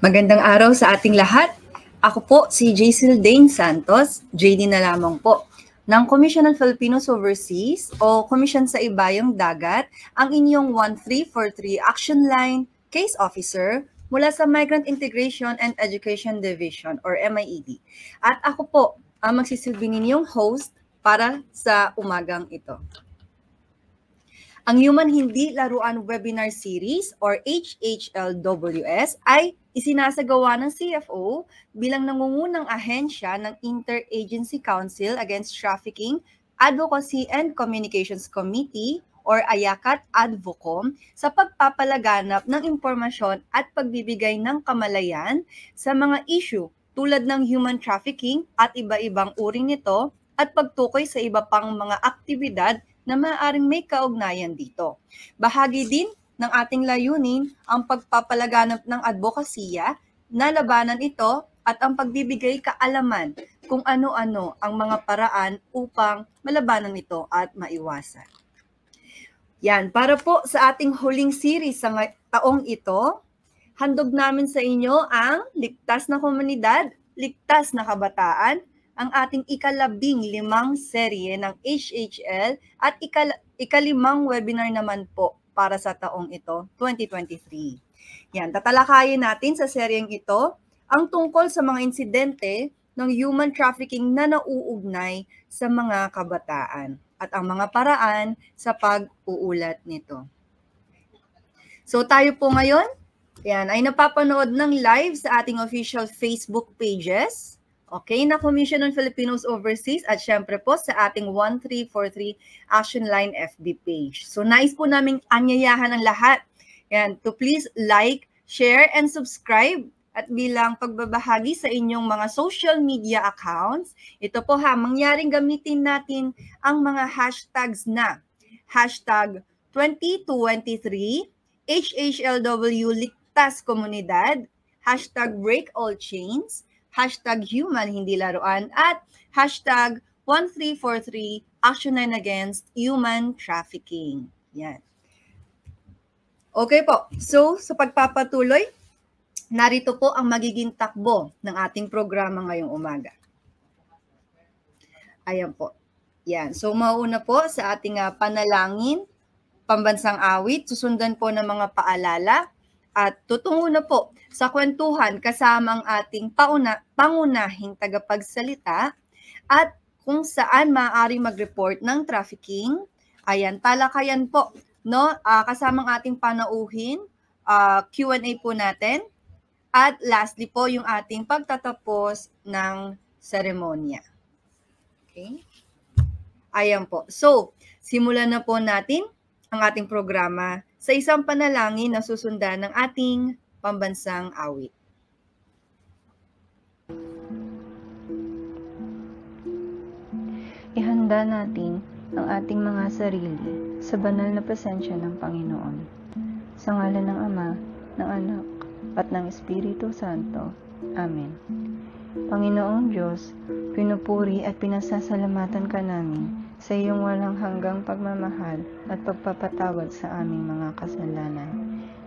Magandang araw sa ating lahat. Ako po si Jacel Dane Santos, JD na lamang po, ng Commission on Filipinos Overseas o Commission sa Ibayong Dagat, ang inyong 1343 Action Line Case Officer mula sa Migrant Integration and Education Division or MIED. At ako po ang magsisilbi ninyong host para sa umagang ito. Ang Human Hindi Laruan Webinar Series or HHLWS ay isinasagawa ng CFO bilang nangungunang ahensya ng Interagency Council Against Trafficking, Advocacy and Communications Committee or AYACAT Advocom sa pagpapalaganap ng impormasyon at pagbibigay ng kamalayan sa mga issue tulad ng human trafficking at iba-ibang uri nito at pagtukoy sa iba pang mga aktibidad na maaaring may kaugnayan dito. Bahagi din ng ating layunin ang pagpapalaganap ng advokasya na labanan ito at ang pagbibigay kaalaman kung ano-ano ang mga paraan upang malabanan ito at maiwasan. Yan, para po sa ating huling series sa taong ito, handog namin sa inyo ang Ligtas na Komunidad, Ligtas na Kabataan, ang ating ika-15 serye ng HHL at ika-5 webinar naman po para sa taong ito, 2023. Yan, tatalakayin natin sa seryeng ito ang tungkol sa mga insidente ng human trafficking na nauugnay sa mga kabataan at ang mga paraan sa pag-uulat nito. So tayo po ngayon, yan, ay napapanood ng live sa ating official Facebook pages. Okay, na Commission on Filipinos Overseas at syempre po sa ating 1343 Action Line FB page. So nais po naming anyayahan ang lahat yan, to please like, share, and subscribe at bilang pagbabahagi sa inyong mga social media accounts. Ito po mangyaring gamitin natin ang mga hashtags na hashtag 2023, HHLW Ligtas Komunidad, hashtag Break All Chains, hashtag Human Hindi Laruan, at hashtag 1343 Action Line Against Human Trafficking. Yan. Okay po. So, sa pagpapatuloy, narito po ang magiging takbo ng ating programa ngayong umaga. Ayan po. Yan. So, mauna po sa ating panalangin, pambansang awit, susundan po ng mga paalala, at tutungo na po sa kwentuhan kasama ang ating pangunahing tagapagsalita at kung saan maaari mag-report ng trafficking. Ayan, talakayan po, no? Kasama ang ating panauhin, Q&A po natin. At lastly po, yung ating pagtatapos ng seremonya. Okay? Ayan po. So, simulan na po natin ang ating programa sa isang panalangin na susundan ng ating pambansang awit. Ihanda natin ang ating mga sarili sa banal na presensya ng Panginoon. Sa ngalan ng Ama, ng Anak, at ng Espiritu Santo. Amen. Panginoong Diyos, pinupuri at pinasasalamatan ka namin sa iyong walang hanggang pagmamahal at pagpapatawad sa aming mga kasalanan.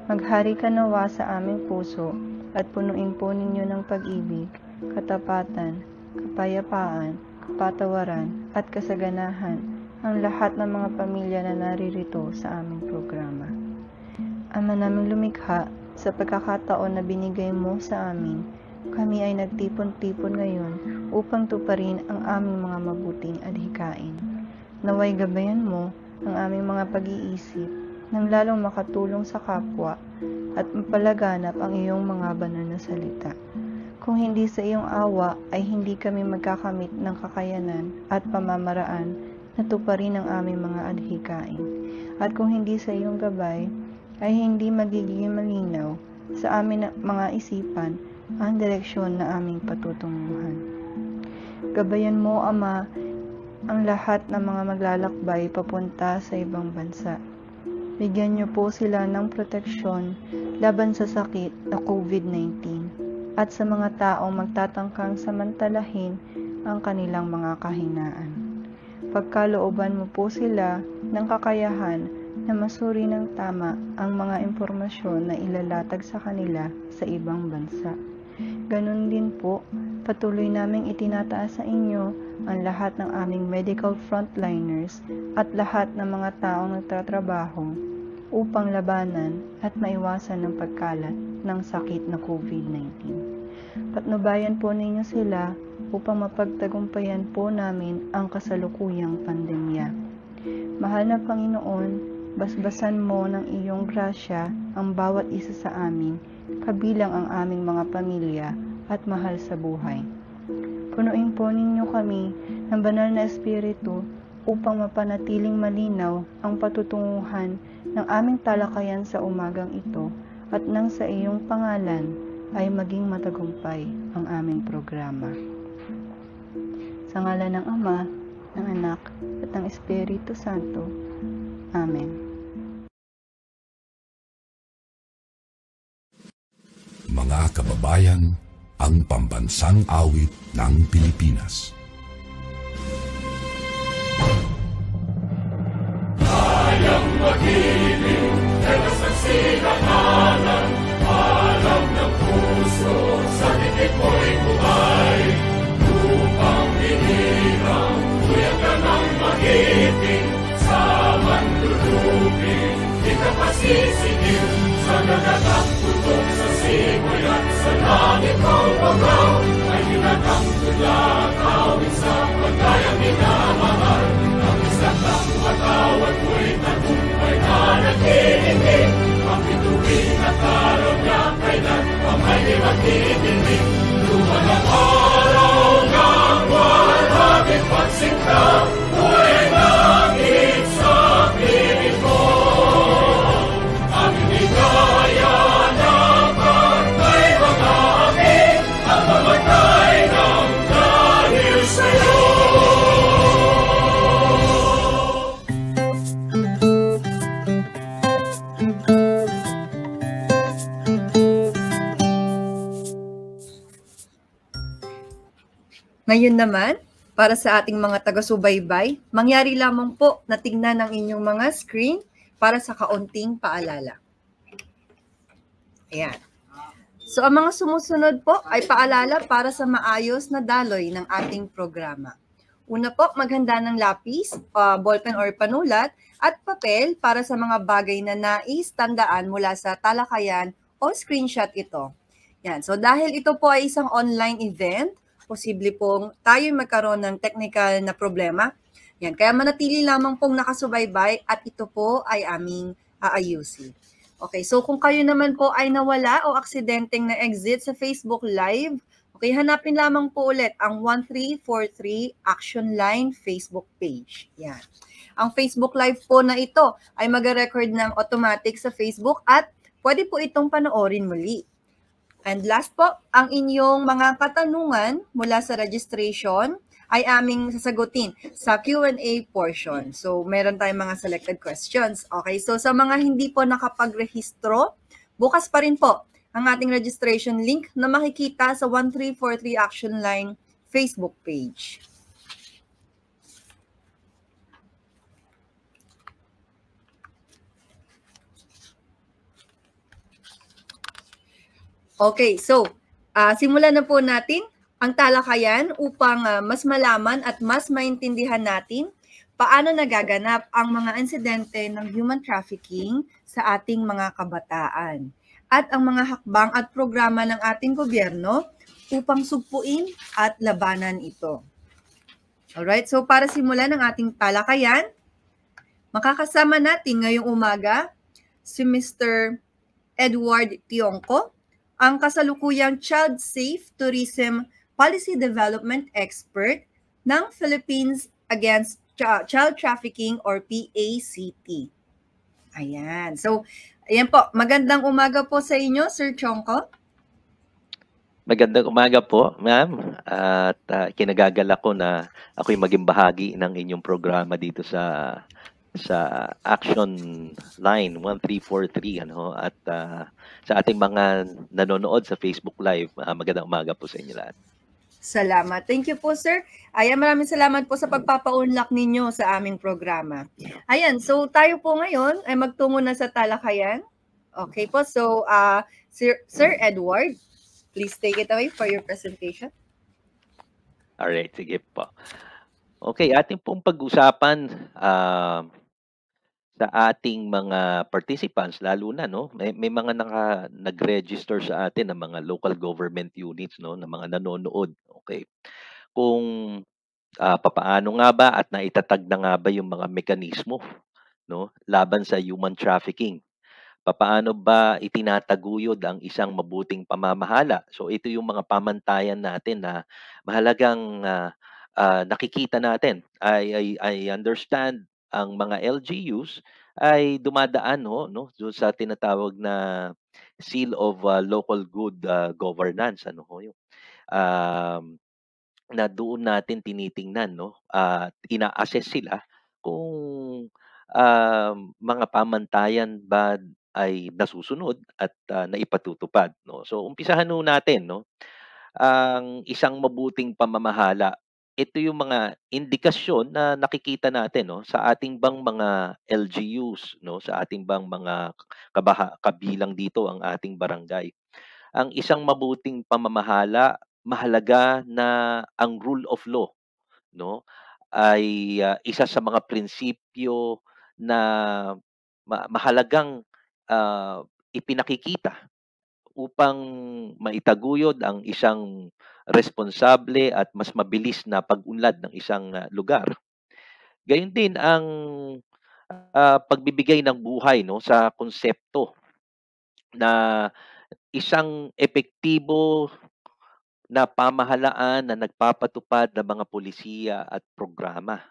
Maghari ka nawa sa aming puso at punuin po ninyo ng pag-ibig, katapatan, kapayapaan, kapatawaran at kasaganahan ang lahat ng mga pamilya na naririto sa aming programa. Ama naming lumikha, sa pagkakataon na binigay mo sa amin, kami ay nagtipon-tipon ngayon upang tuparin ang aming mga mabuting adhikain. Naway gabayan mo ang aming mga pag-iisip nang lalong makatulong sa kapwa at mapalaganap ang iyong mga banal na salita. Kung hindi sa iyong awa ay hindi kami magkakamit ng kakayanan at pamamaraan na tuparin ang aming mga adhikain. At kung hindi sa iyong gabay ay hindi magiging malinaw sa aming mga isipan ang direksyon na aming patutunguhan. Gabayan mo, Ama, ang lahat ng mga maglalakbay papunta sa ibang bansa. Bigyan niyo po sila ng proteksyon laban sa sakit na COVID-19 at sa mga taong magtatangkang samantalahin ang kanilang mga kahinaan. Pagkalooban mo po sila ng kakayahan na masuri ng tama ang mga impormasyon na ilalatag sa kanila sa ibang bansa. Ganon din po, patuloy naming itinataas sa inyo ang lahat ng aming medical frontliners at lahat ng mga taong nagtatrabaho upang labanan at maiwasan ng pagkalat ng sakit na COVID-19. Patnubayan po ninyo sila upang mapagtagumpayan po namin ang kasalukuyang pandemya. Mahal na Panginoon, basbasan mo ng iyong grasya ang bawat isa sa amin, kabilang ang aming mga pamilya at mahal sa buhay. Punuin po ninyo kami ng banal na Espiritu upang mapanatiling malinaw ang patutunguhan ng aming talakayan sa umagang ito at nang sa iyong pangalan ay maging matagumpay ang aming programa. Sa ngalan ng Ama, ng Anak, at ng Espiritu Santo. Amen. Mga kababayan, ang pambansang awit ng Pilipinas. Kayang mag-ibig, pero sa sinakalan, alam ng puso, sa titik mo'y buhay. Upang hinirang, kuya ka ng mag-ibig, sa manlulupin, di ka pasisigil, sa nagagang tutok sa simoy at sa langit ng bagaw, ay hinatang tulad, awit sa pagkayang minamahal. Ang isang ng matawad ko'y tagumpay na nag-iibig, ang bituin at araw niya kailan pa may di magtitinig. Luman ang araw ng walhagin pagsikta, buhay langit sa piling ko. Aming ligaya na pagkay mga amin, at mamatay ng dahil sa'yo. Ngayon naman, para sa ating mga taga-subaybay, mangyari lamang po na tingnan ang inyong mga screen para sa kaunting paalala. Ayan. So, ang mga sumusunod po ay paalala para sa maayos na daloy ng ating programa. Una po, maghanda ng lapis, ballpen or panulat, at papel para sa mga bagay na nais tandaan mula sa talakayan o screenshot ito. Yan. So, dahil ito po ay isang online event, posible pong tayo magkaroon ng technical na problema. Yan. Kaya manatili lamang pong nakasubaybay at ito po ay aming aayusin. Okay, so kung kayo naman po ay nawala o aksidenteng na-exit sa Facebook Live, okay, hanapin lamang po ulit ang 1343 Action Line Facebook page. Yan. Ang Facebook Live po na ito ay mag-record ng automatic sa Facebook at pwede po itong panoorin muli. And last po, ang inyong mga katanungan mula sa registration ay aming sasagutin sa Q&A portion. So, meron tayong mga selected questions. Okay, so sa mga hindi po nakapagrehistro, bukas pa rin po ang ating registration link na makikita sa 1343 Action Line Facebook page. Okay, so simulan na po natin ang talakayan upang mas malaman at mas maintindihan natin paano nagaganap ang mga insidente ng human trafficking sa ating mga kabataan at ang mga hakbang at programa ng ating gobyerno upang sugpuin at labanan ito. Alright, so para simulan ang ating talakayan, makakasama natin ngayong umaga si Mr. Edward Tionco, ang kasalukuyang Child Safe Tourism Policy Development Expert ng Philippines Against Child Trafficking or PACT. Ayan. So, ayan po. Magandang umaga po sa inyo, Sir Tionco. Magandang umaga po, ma'am. At kinagagalak ko na ako'y maging bahagi ng inyong programa dito sa Action Line 1343 at sa ating mga nanonood sa Facebook Live, magandang umaga po sa inyo lahat. Salamat. Thank you po, sir. Ayan, maraming salamat po sa pagpapaunlak ninyo sa aming programa. Ayan, so tayo po ngayon ay magtungo na sa talakayan. Okay po, so Sir Edward, please take it away for your presentation. Alright, sige po. Okay, ating pong pag-usapan sa ating mga participants, lalo na, no, may mga nag-register sa atin ng mga local government units, no, ng mga nanonood. Okay. Kung papaano nga ba at naitatag na nga ba yung mga mekanismo, no, laban sa human trafficking. Papaano ba itinataguyod ang isang mabuting pamamahala? So ito yung mga pamantayan natin na mahalagang nakikita natin. I understand ang mga LGUs ay dumadaan doon sa tinatawag na Seal of Local Good Governance, ano ho yung um, na doon natin tinitingnan, no, ina-assess sila kung mga pamantayan ba ay nasusunod at naipatutupad, no. So umpisahan ho natin, no, ang isang mabuting pamamahala. Ito yung mga indikasyon na nakikita natin, no, sa ating bang mga LGUs, no, sa ating bang mga kabilang dito ang ating barangay. Ang isang mabuting pamamahala, mahalaga na ang rule of law, no, ay isa sa mga prinsipyo na mahalagang ipinakikita upang maitaguyod ang isang responsable at mas mabilis na pag-unlad ng isang lugar. Gayun din ang pagbibigay ng buhay, no, sa konsepto na isang epektibo na pamahalaan na nagpapatupad ng mga pulisiya at programa.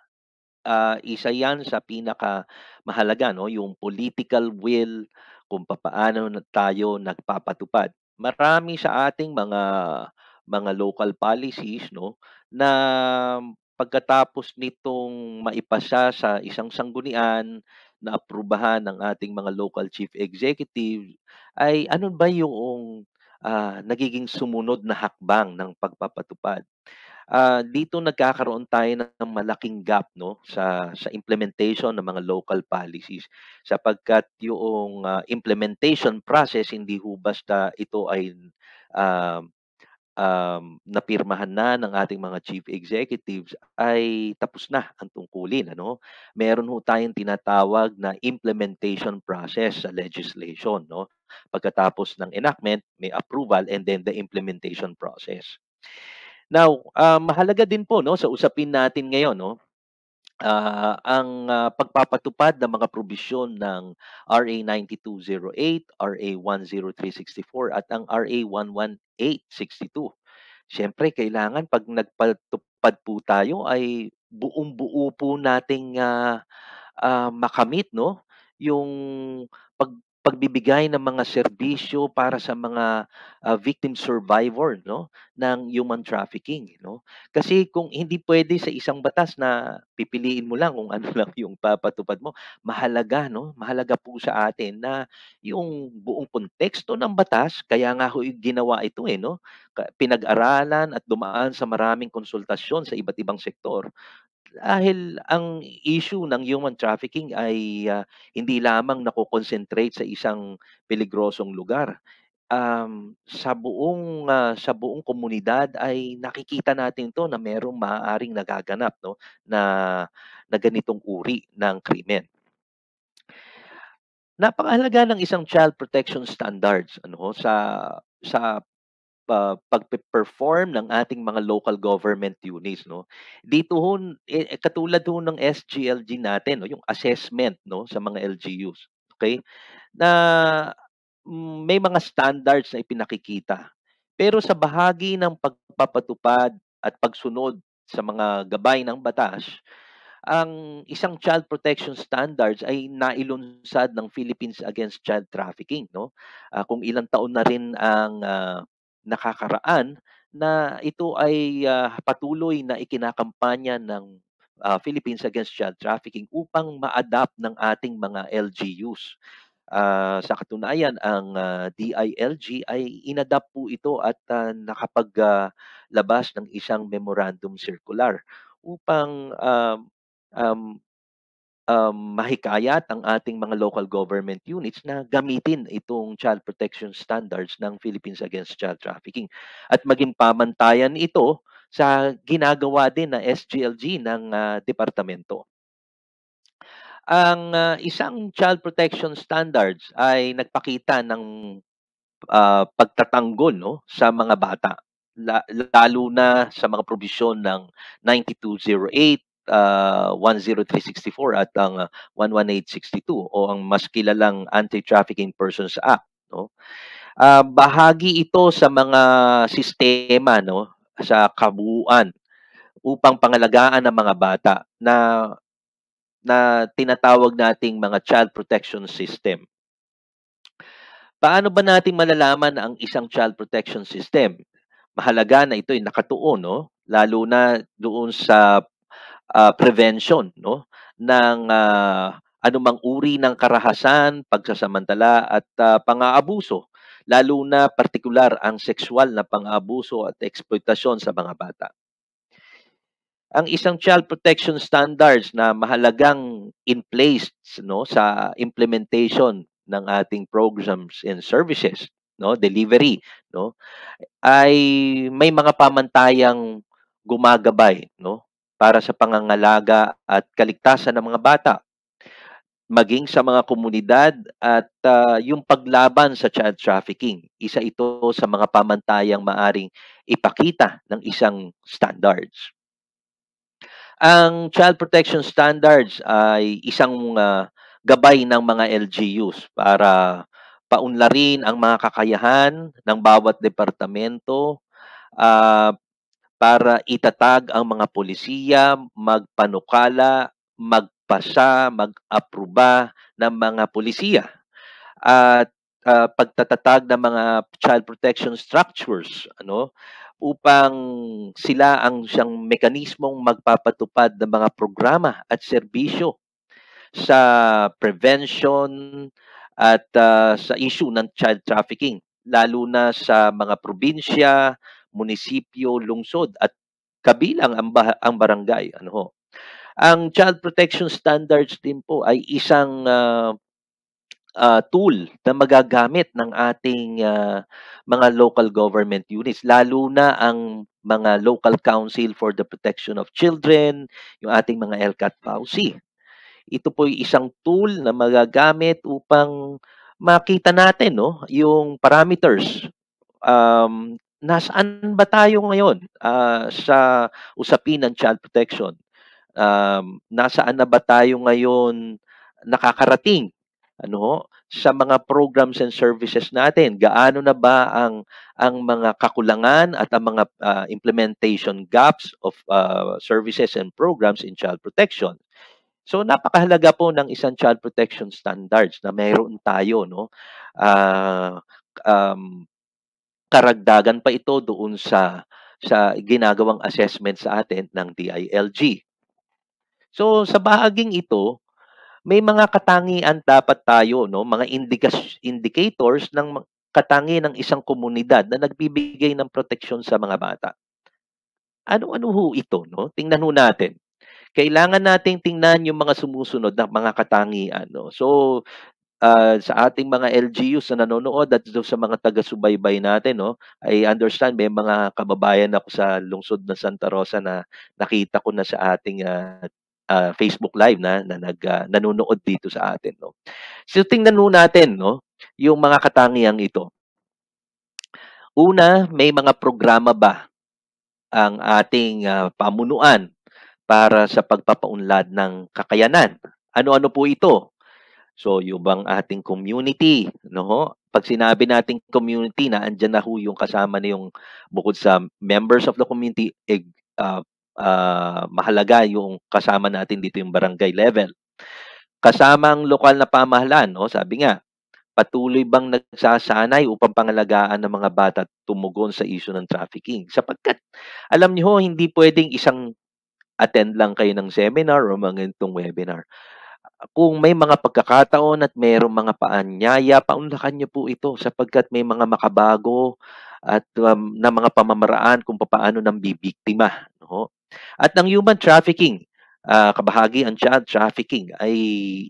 Isa 'yan sa pinakamahalaga, 'no, yung political will kung papaano na tayo nagpapatupad. Marami sa ating mga local policies, 'no, na pagkatapos nitong maipasa sa isang sanggunian, na aprubahan ng ating mga local chief executive, ay ano ba yung nagiging sumunod na hakbang ng pagpapatupad. Dito nagkakaroon tayo ng malaking gap, no, sa implementation ng mga local policies, sapagkat yung implementation process hindi ho basta ito ay um, napirmahan na ng ating mga chief executives ay tapos na ang tungkulin, ano. Meron ho tayong tinatawag na implementation process sa legislation, no. Pagkatapos ng enactment, may approval and then the implementation process. Now, mahalaga din po, no, sa usapin natin ngayon, no, ang pagpapatupad ng mga probisyon ng RA 9208, RA 10364 at ang RA 11862. Siyempre kailangan 'pag nagpatupad po tayo ay buong-buo po nating makamit, no, yung pagbibigay ng mga serbisyo para sa mga victim survivor, no, ng human trafficking, no. Kasi kung hindi pwede sa isang batas na pipiliin mo lang kung ano lang yung papatupad mo, mahalaga, no, mahalaga po sa atin na yung buong konteksto ng batas, kaya nga ho ginawa ito, no, pinag-aralan at dumaan sa maraming konsultasyon sa iba't ibang sektor. Dahil ang issue ng human trafficking ay hindi lamang nako-concentrate sa isang peligrosong lugar. Sa buong komunidad ay nakikita natin 'to na merong maaaring nagaganap, no, na na ganitong uri ng krimen. Napakahalaga ng isang child protection standards, ano ho, sa pagpe-perform ng ating mga local government units, no. Dito ho, katulad ho ng SGLG natin, no, yung assessment, no, sa mga LGUs, okay, na may mga standards na ipinakikita. Pero sa bahagi ng pagpapatupad at pagsunod sa mga gabay ng batas, ang isang child protection standards ay nailunsad ng Philippines Against Child Trafficking, no. Kung ilang taon na rin ang nakakaraan na ito ay patuloy na ikinakampanya ng Philippines Against Child Trafficking upang ma-adapt ng ating mga LGUs Sa katunayan, ang DILG ay inadapt po ito at nakapaglabas ng isang memorandum circular upang um, mahikayat ang ating mga local government units na gamitin itong child protection standards ng Philippines Against Child Trafficking at maging pamantayan ito sa ginagawa din na SGLG ng departamento. Ang isang child protection standards ay nagpakita ng pagtatanggol, no, sa mga bata, lalo na sa mga probisyon ng 9208, 10364 at ang 11862 o ang mas kilalang Anti-Trafficking Persons Act, no. Bahagi ito sa mga sistema, no, sa kabuuan upang pangalagaan ang mga bata na tinatawag nating mga child protection system. Paano ba natin malalaman ang isang child protection system? Mahalaga na ito ay nakatuon, no? Lalo na doon sa prevention, no, ng anumang uri ng karahasan, pagsasamantala at pang-aabuso, lalo na partikular ang sexual na pang-aabuso at eksploitasyon sa mga bata. Ang isang child protection standards na mahalagang in place, no, sa implementation ng ating programs and services, no, delivery, no, ay may mga pamantayang gumagabay, no, para sa pangangalaga at kaligtasan ng mga bata, maging sa mga komunidad at yung paglaban sa child trafficking. Isa ito sa mga pamantayang maaring ipakita ng isang standards. Ang child protection standards ay isang gabay ng mga LGUs para paunlarin ang mga kakayahan ng bawat departamento para itatag ang mga polisiya, magpanukala, magpasa, mag-aproba ng mga polisiya at pagtatatag ng mga child protection structures, ano, upang sila ang siyang mekanismong magpapatupad ng mga programa at serbisyo sa prevention at sa issue ng child trafficking, lalo na sa mga probinsya, munisipyo, lungsod at kabilang ang barangay. Ano ho. Ang child protection standards din po ay isang tool na magagamit ng ating mga local government units, lalo na ang mga Local Council for the Protection of Children, yung ating mga LCAT-PAUSI. Ito po ay isang tool na magagamit upang makita natin, no, yung parameters. Nasaan ba tayo ngayon sa usapin ng child protection? Nasaan na ba tayo ngayon nakakarating, ano, sa mga programs and services natin? Gaano na ba ang mga kakulangan at ang mga implementation gaps of services and programs in child protection? So napakahalaga po ng isang child protection standards na mayroon tayo, no. Karagdagan pa ito doon sa ginagawang assessment sa atin ng DILG. So sa bahaging ito, may mga katangian dapat tayo, no, mga indicators ng katangian ng isang komunidad na nagbibigay ng proteksyon sa mga bata. Ano-ano ho ito, no? Tingnan ho natin. Kailangan nating tingnan yung mga sumusunod na mga katangian, no. So sa ating mga LGUs na nanonood at sa mga taga-subaybay natin, no, I understand may mga kababayan ako sa lungsod ng Santa Rosa na nakita ko na sa ating Facebook Live na nanonood dito sa atin, no. So tingnan ho natin, no, yung mga katangiang ito. Una, may mga programa ba ang ating pamunuan para sa pagpapaunlad ng kakayanan? Ano-ano po ito? So, yung bang ating community, no? Pag sinabi nating community, na andyan na ho yung kasama na yung bukod sa members of the community, mahalaga yung kasama natin dito yung barangay level. Kasama ang lokal na pamahalaan, no? Sabi nga, patuloy bang nagsasanay upang pangalagaan ng mga bata at tumugon sa issue ng trafficking? Sapagkat, alam niyo ho, hindi pwedeng isang attend lang kayo ng seminar o mga ganitong webinar. kung may mga pagkakataon at mayroong mga paanyaya, paunlakan niyo po ito sapagkat may mga makabago at na mga pamamaraan kung paano nang bibiktima, no? At ang human trafficking, kabahagi ang child trafficking ay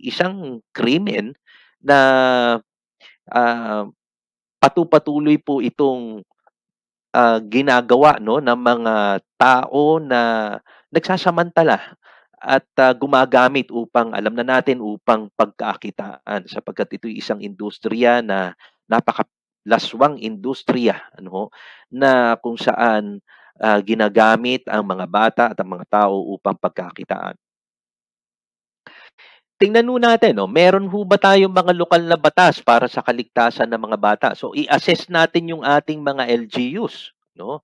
isang krimen na ah, patuloy po itong ginagawa, no, ng mga tao na nagsasamantala at gumagamit upang alam na natin upang pagkakitaan sapagkat ito'y isang industriya na napakalaswang industriya, ano, na kung saan ginagamit ang mga bata at ang mga tao upang pagkakitaan. Tingnan ho natin, no, meron ho ba tayong mga lokal na batas para sa kaligtasan ng mga bata? So i-assess natin yung ating mga LGUs, no?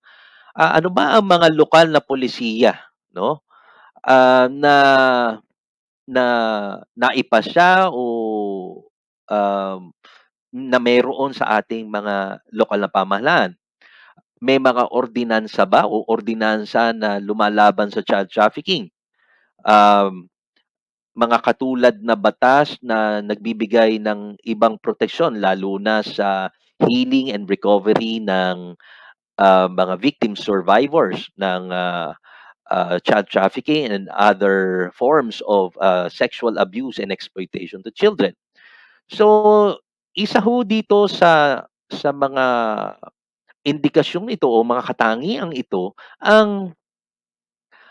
Ano ba ang mga lokal na polisiya, no? Na na naipasya o um, na mayroon sa ating mga lokal na pamahalaan? May mga ordinansa ba o ordinansa na lumalaban sa child trafficking? Um, mga katulad na batas na nagbibigay ng ibang proteksyon lalo na sa healing and recovery ng mga victim survivors ng child trafficking and other forms of sexual abuse and exploitation to children. So, isa ho dito sa mga indikasyong ito o mga katangiang ito ang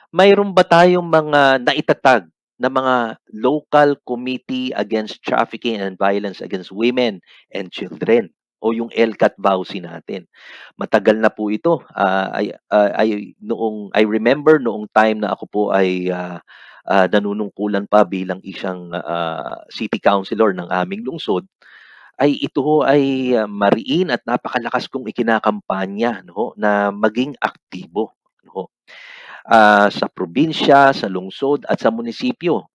mayroon ba tayong mga naitatag na mga local committee against trafficking and violence against women and children o yung LCAT-VAUSI natin. Matagal na po ito. I remember noong time na ako po ay nanunungkulan pa bilang isang city councilor ng aming lungsod, ay ito ho ay mariin at napakalakas kong ikinakampanya, no, na maging aktibo, no, sa probinsya, sa lungsod at sa munisipyo.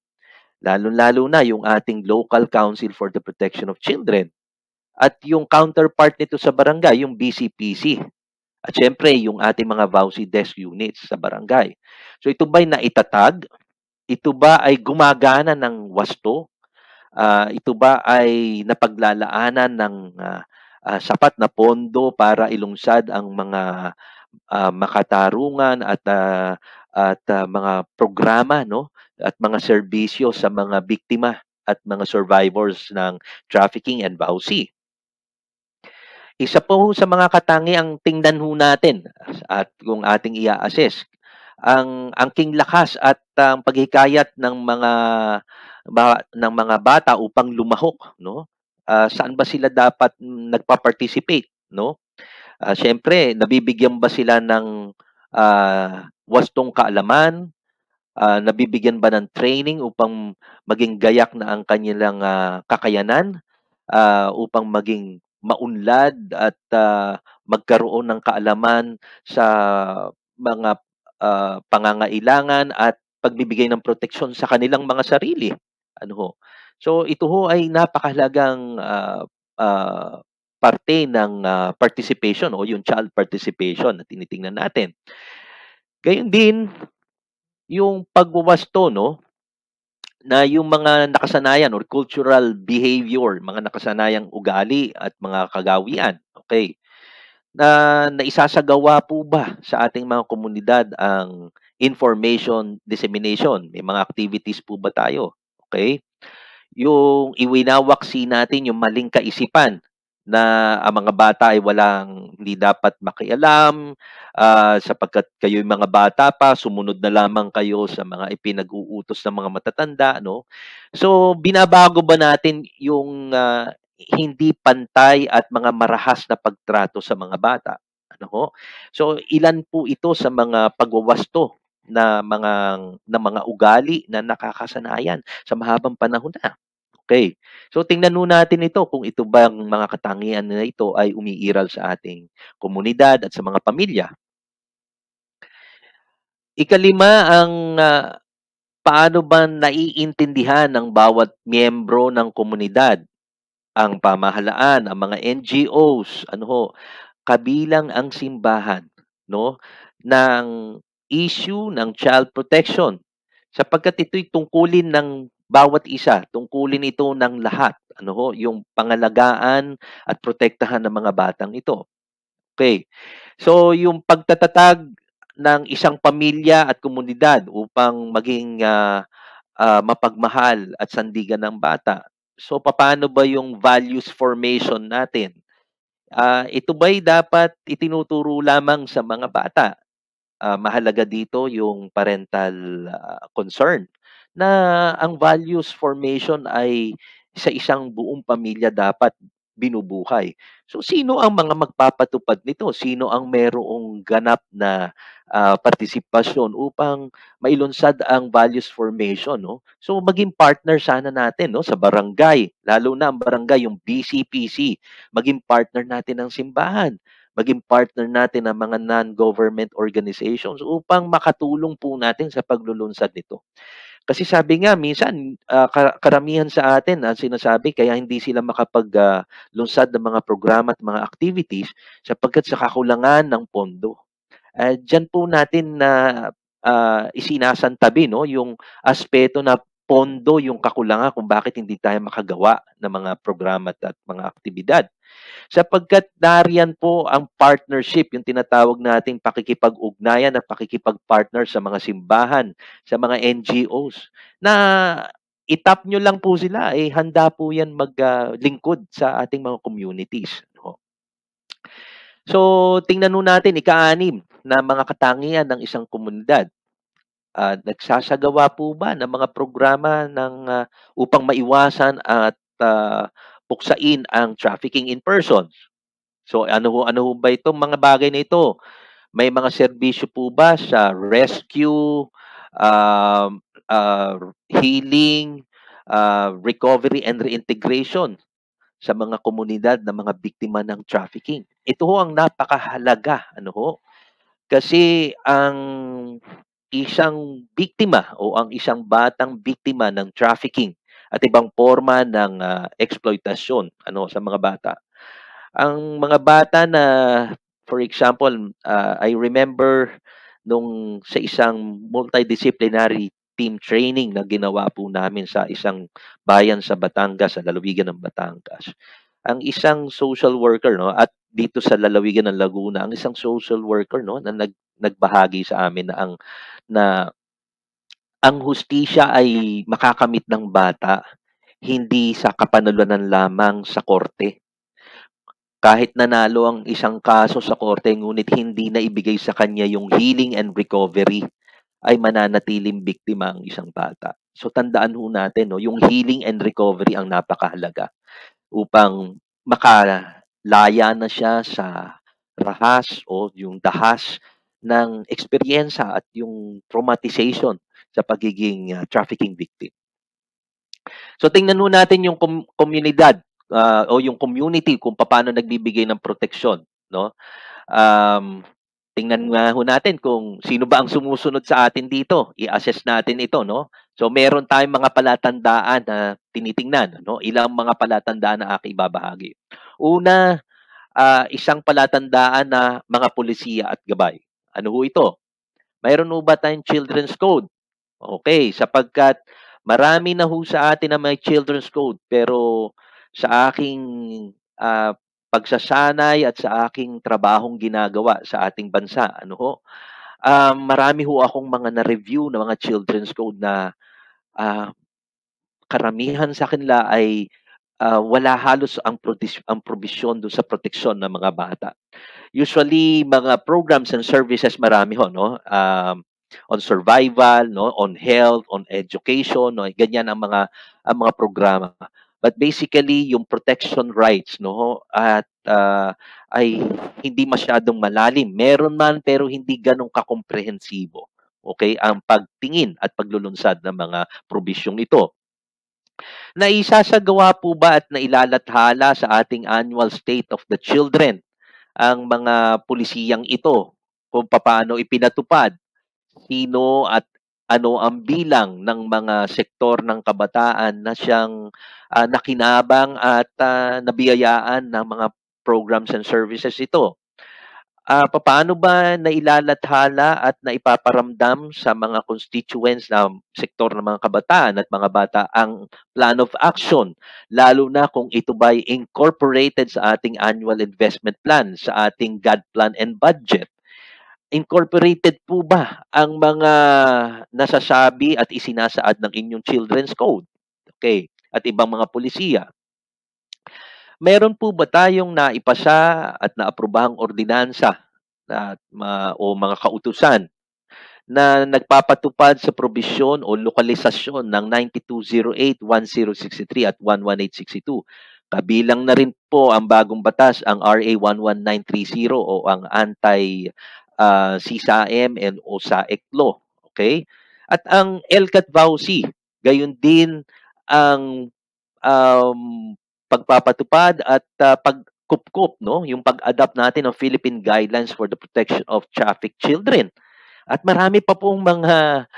Lalong-lalo na yung ating Local Council for the Protection of Children at yung counterpart nito sa barangay, yung BCPC. At syempre, yung ating mga VAUSI desk units sa barangay. So ito ba'y naitatag? Ito ba ay gumagana ng wasto? Ito ba ay napaglalaanan ng sapat na pondo para ilungsad ang mga makatarungan at mga programa, no, at mga serbisyo sa mga biktima at mga survivors ng trafficking and VAUSI. Isa po ho sa mga katangiang tingnan ho natin at kung ating i-assess ang kinglakas at ang paghikayat ng mga bata upang lumahok, no? Saan ba sila dapat nagpa-participate, no? Siyempre, nabibigyan ba sila ng wastong kaalaman? Nabibigyan ba ng training upang maging gayak na ang kanilang kakayanan? Upang maging maunlad at magkaroon ng kaalaman sa mga pangangailangan at pagbibigay ng proteksyon sa kanilang mga sarili. Ano ho? So ito ho ay napakahalagang parte ng participation o yung child participation na tinitingnan natin. Gayun din yung pagwawasto, no, na yung mga nakasanayan or cultural behavior, mga nakasanayang ugali at mga kagawian, okay, na naisasagawa po ba sa ating mga komunidad ang information dissemination? May mga activities po ba tayo? Okay? Yung iwinawaksi natin yung maling kaisipan na ang mga bata ay hindi dapat makialam, sapagkat kayo'y mga bata pa, sumunod na lamang kayo sa mga ipinag-uutos ng mga matatanda, no? So, binabago ba natin yung hindi pantay at mga marahas na pagtrato sa mga bata? Ano ho? So, ilan po ito sa mga pagwawasto na mga ugali na nakakasanayan sa mahabang panahon na. Okay. So tingnan nun natin ito kung ito bang mga katangian na ito ay umiiral sa ating komunidad at sa mga pamilya. Ikalima ang paano ba naiintindihan ng bawat miyembro ng komunidad, ang pamahalaan, ang mga NGOs, ano ho, kabilang ang simbahan, no, ng issue ng child protection sapagkat ito'y tungkulin ng bawat isa, tungkulin ito ng lahat. Ano ho, yung pangalagaan at protektahan ng mga batang ito. Okay. So, yung pagtatatag ng isang pamilya at komunidad upang maging mapagmahal at sandigan ng bata. So, paano ba yung values formation natin? Ito ba'y dapat itinuturo lamang sa mga bata? Mahalaga dito yung parental concern na ang values formation ay sa isang buong pamilya dapat binubuhay. So sino ang mga magpapatupad nito? Sino ang merong ganap na partisipasyon upang mailunsad ang values formation, no? So maging partner sana natin, no, sa barangay, lalo na ang barangay yung BCPC, maging partner natin ng simbahan, maging partner natin ng mga non-government organizations upang makatulong po natin sa paglulunsad nito. Kasi sabi nga minsan, karamihan sa atin ang sinasabi kaya hindi sila lunsad ng mga programa at mga activities sapagkat sa kakulangan ng pondo. Diyan po natin na isinasantabi, no, yung aspeto na pondo yung kakulangan kung bakit hindi tayo makagawa ng mga programa at mga aktibidad. Sapagkat nariyan po ang partnership, yung tinatawag nating pakikipag-ugnayan at pakikipag-partner sa mga simbahan, sa mga NGOs, na itap nyo lang po sila, handa po yan maglingkod sa ating mga communities. No? So, tingnan nun natin, ika-anim na mga katangian ng isang komunidad. Nagsasagawa po ba ng mga programa upang maiwasan at puksain ang trafficking in persons? So ano ho ba itong mga bagay na ito? May mga serbisyo po ba sa rescue, um, healing, recovery and reintegration sa mga komunidad ng mga biktima ng trafficking? Ito ho ang napakahalaga, ano ho? Kasi ang isang biktima o ang isang batang biktima ng trafficking at ibang forma ng eksploitasyon ano sa mga bata. Ang mga bata na, for example, I remember nung sa isang multidisciplinary team training na ginawa po namin sa isang bayan sa Batangas, sa lalawigan ng Batangas. Ang isang social worker, no, at dito sa lalawigan ng Laguna, ang isang social worker, no, na nagbahagi sa amin na ang hustisya ay makakamit ng bata hindi sa kapanalunan lamang sa korte. Kahit nanalo ang isang kaso sa korte ngunit hindi na ibigay sa kanya yung healing and recovery, ay mananatiling biktima ang isang bata. So tandaan ho natin, no, yung healing and recovery ang napakahalaga upang makalaya na siya sa rahas o yung dahas ng eksperyensya at yung traumatization sa pagiging trafficking victim. So tingnan ho natin yung komunidad o yung community kung paano nagbibigay ng proteksyon, no? Tingnan nga ho natin kung sino ba ang sumusunod sa atin dito. I-assess natin ito, no? So meron tayong mga palatandaan na tinitingnan, no? Ilang mga palatandaan na aking ibabahagi. Una, isang palatandaan na mga pulisiya at gabay. Ano ho ito? Mayroon ho ba tayong children's code? Okay, sapagkat marami na ho sa atin na may children's code pero sa aking pagsasanay at sa aking trabahong ginagawa sa ating bansa, ano ho, marami ho akong mga na-review na mga children's code na karamihan sa kanila ay wala halos ang probisyon doon sa proteksyon ng mga bata. Usually, mga programs and services marami ho, no? On survival, no, on health, on education, no, ganyan ang mga programa. But basically, yung protection rights, no, at ay hindi masyadong malalim. Meron man pero hindi ganong kakomprehensibo. Okay, ang pagtingin at paglulunsad ng mga probisyong ito. Naisasagawa po ba at nailalathala sa ating annual State of the Children ang mga pulisiyang ito kung paano ipinatupad, sino at ano ang bilang ng mga sektor ng kabataan na siyang nakinabang at nabiyayaan ng mga programs and services ito. Papaano ba nailalathala at naipaparamdam sa mga constituents na sektor ng mga kabataan at mga bata ang plan of action, lalo na kung ito ba'y incorporated sa ating annual investment plan, sa ating God plan and budget? Incorporated po ba ang mga nasasabi at isinasaad ng inyong children's code? Okay, at ibang mga pulisiya. Meron po ba tayong naipasa at naaprobahang ordinansa o mga kautusan na nagpapatupad sa probisyon o lokalisasyon ng 9208, 1063 at 11862? Kabilang na rin po ang bagong batas, ang RA 11930 o ang anti-CSAM and OSAEC law. Okay? At ang LCAT-VAUC, gayon din ang pagpapatupad at pagkupkup, no, yung pag-adapt natin ng Philippine Guidelines for the Protection of Trafficked Children. At marami pa pong mga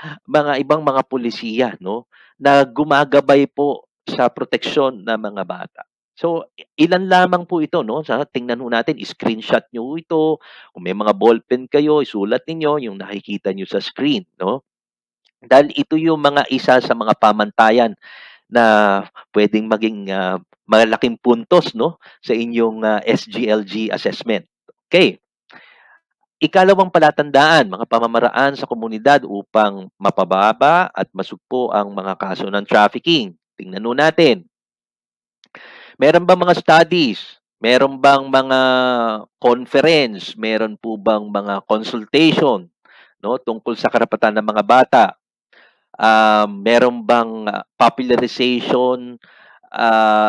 ibang mga pulisiya, no, na gumagabay po sa proteksyon ng mga bata. So, ilan lamang po ito, no? Tingnan ho natin, screenshot nyo ito. Kung may mga ballpen kayo, isulat ninyo yung nakikita nyo sa screen, no? Dahil ito yung mga isa sa mga pamantayan na pwedeng maging malaking puntos, no, sa inyong SGLG assessment. Okay. Ikalawang palatandaan, mga pamamaraan sa komunidad upang mapababa at masugpo ang mga kaso ng trafficking. Tingnan nun natin. Meron ba mga studies? Meron bang mga conference? Meron po bang mga consultation, no, tungkol sa karapatan ng mga bata? Meron bang popularization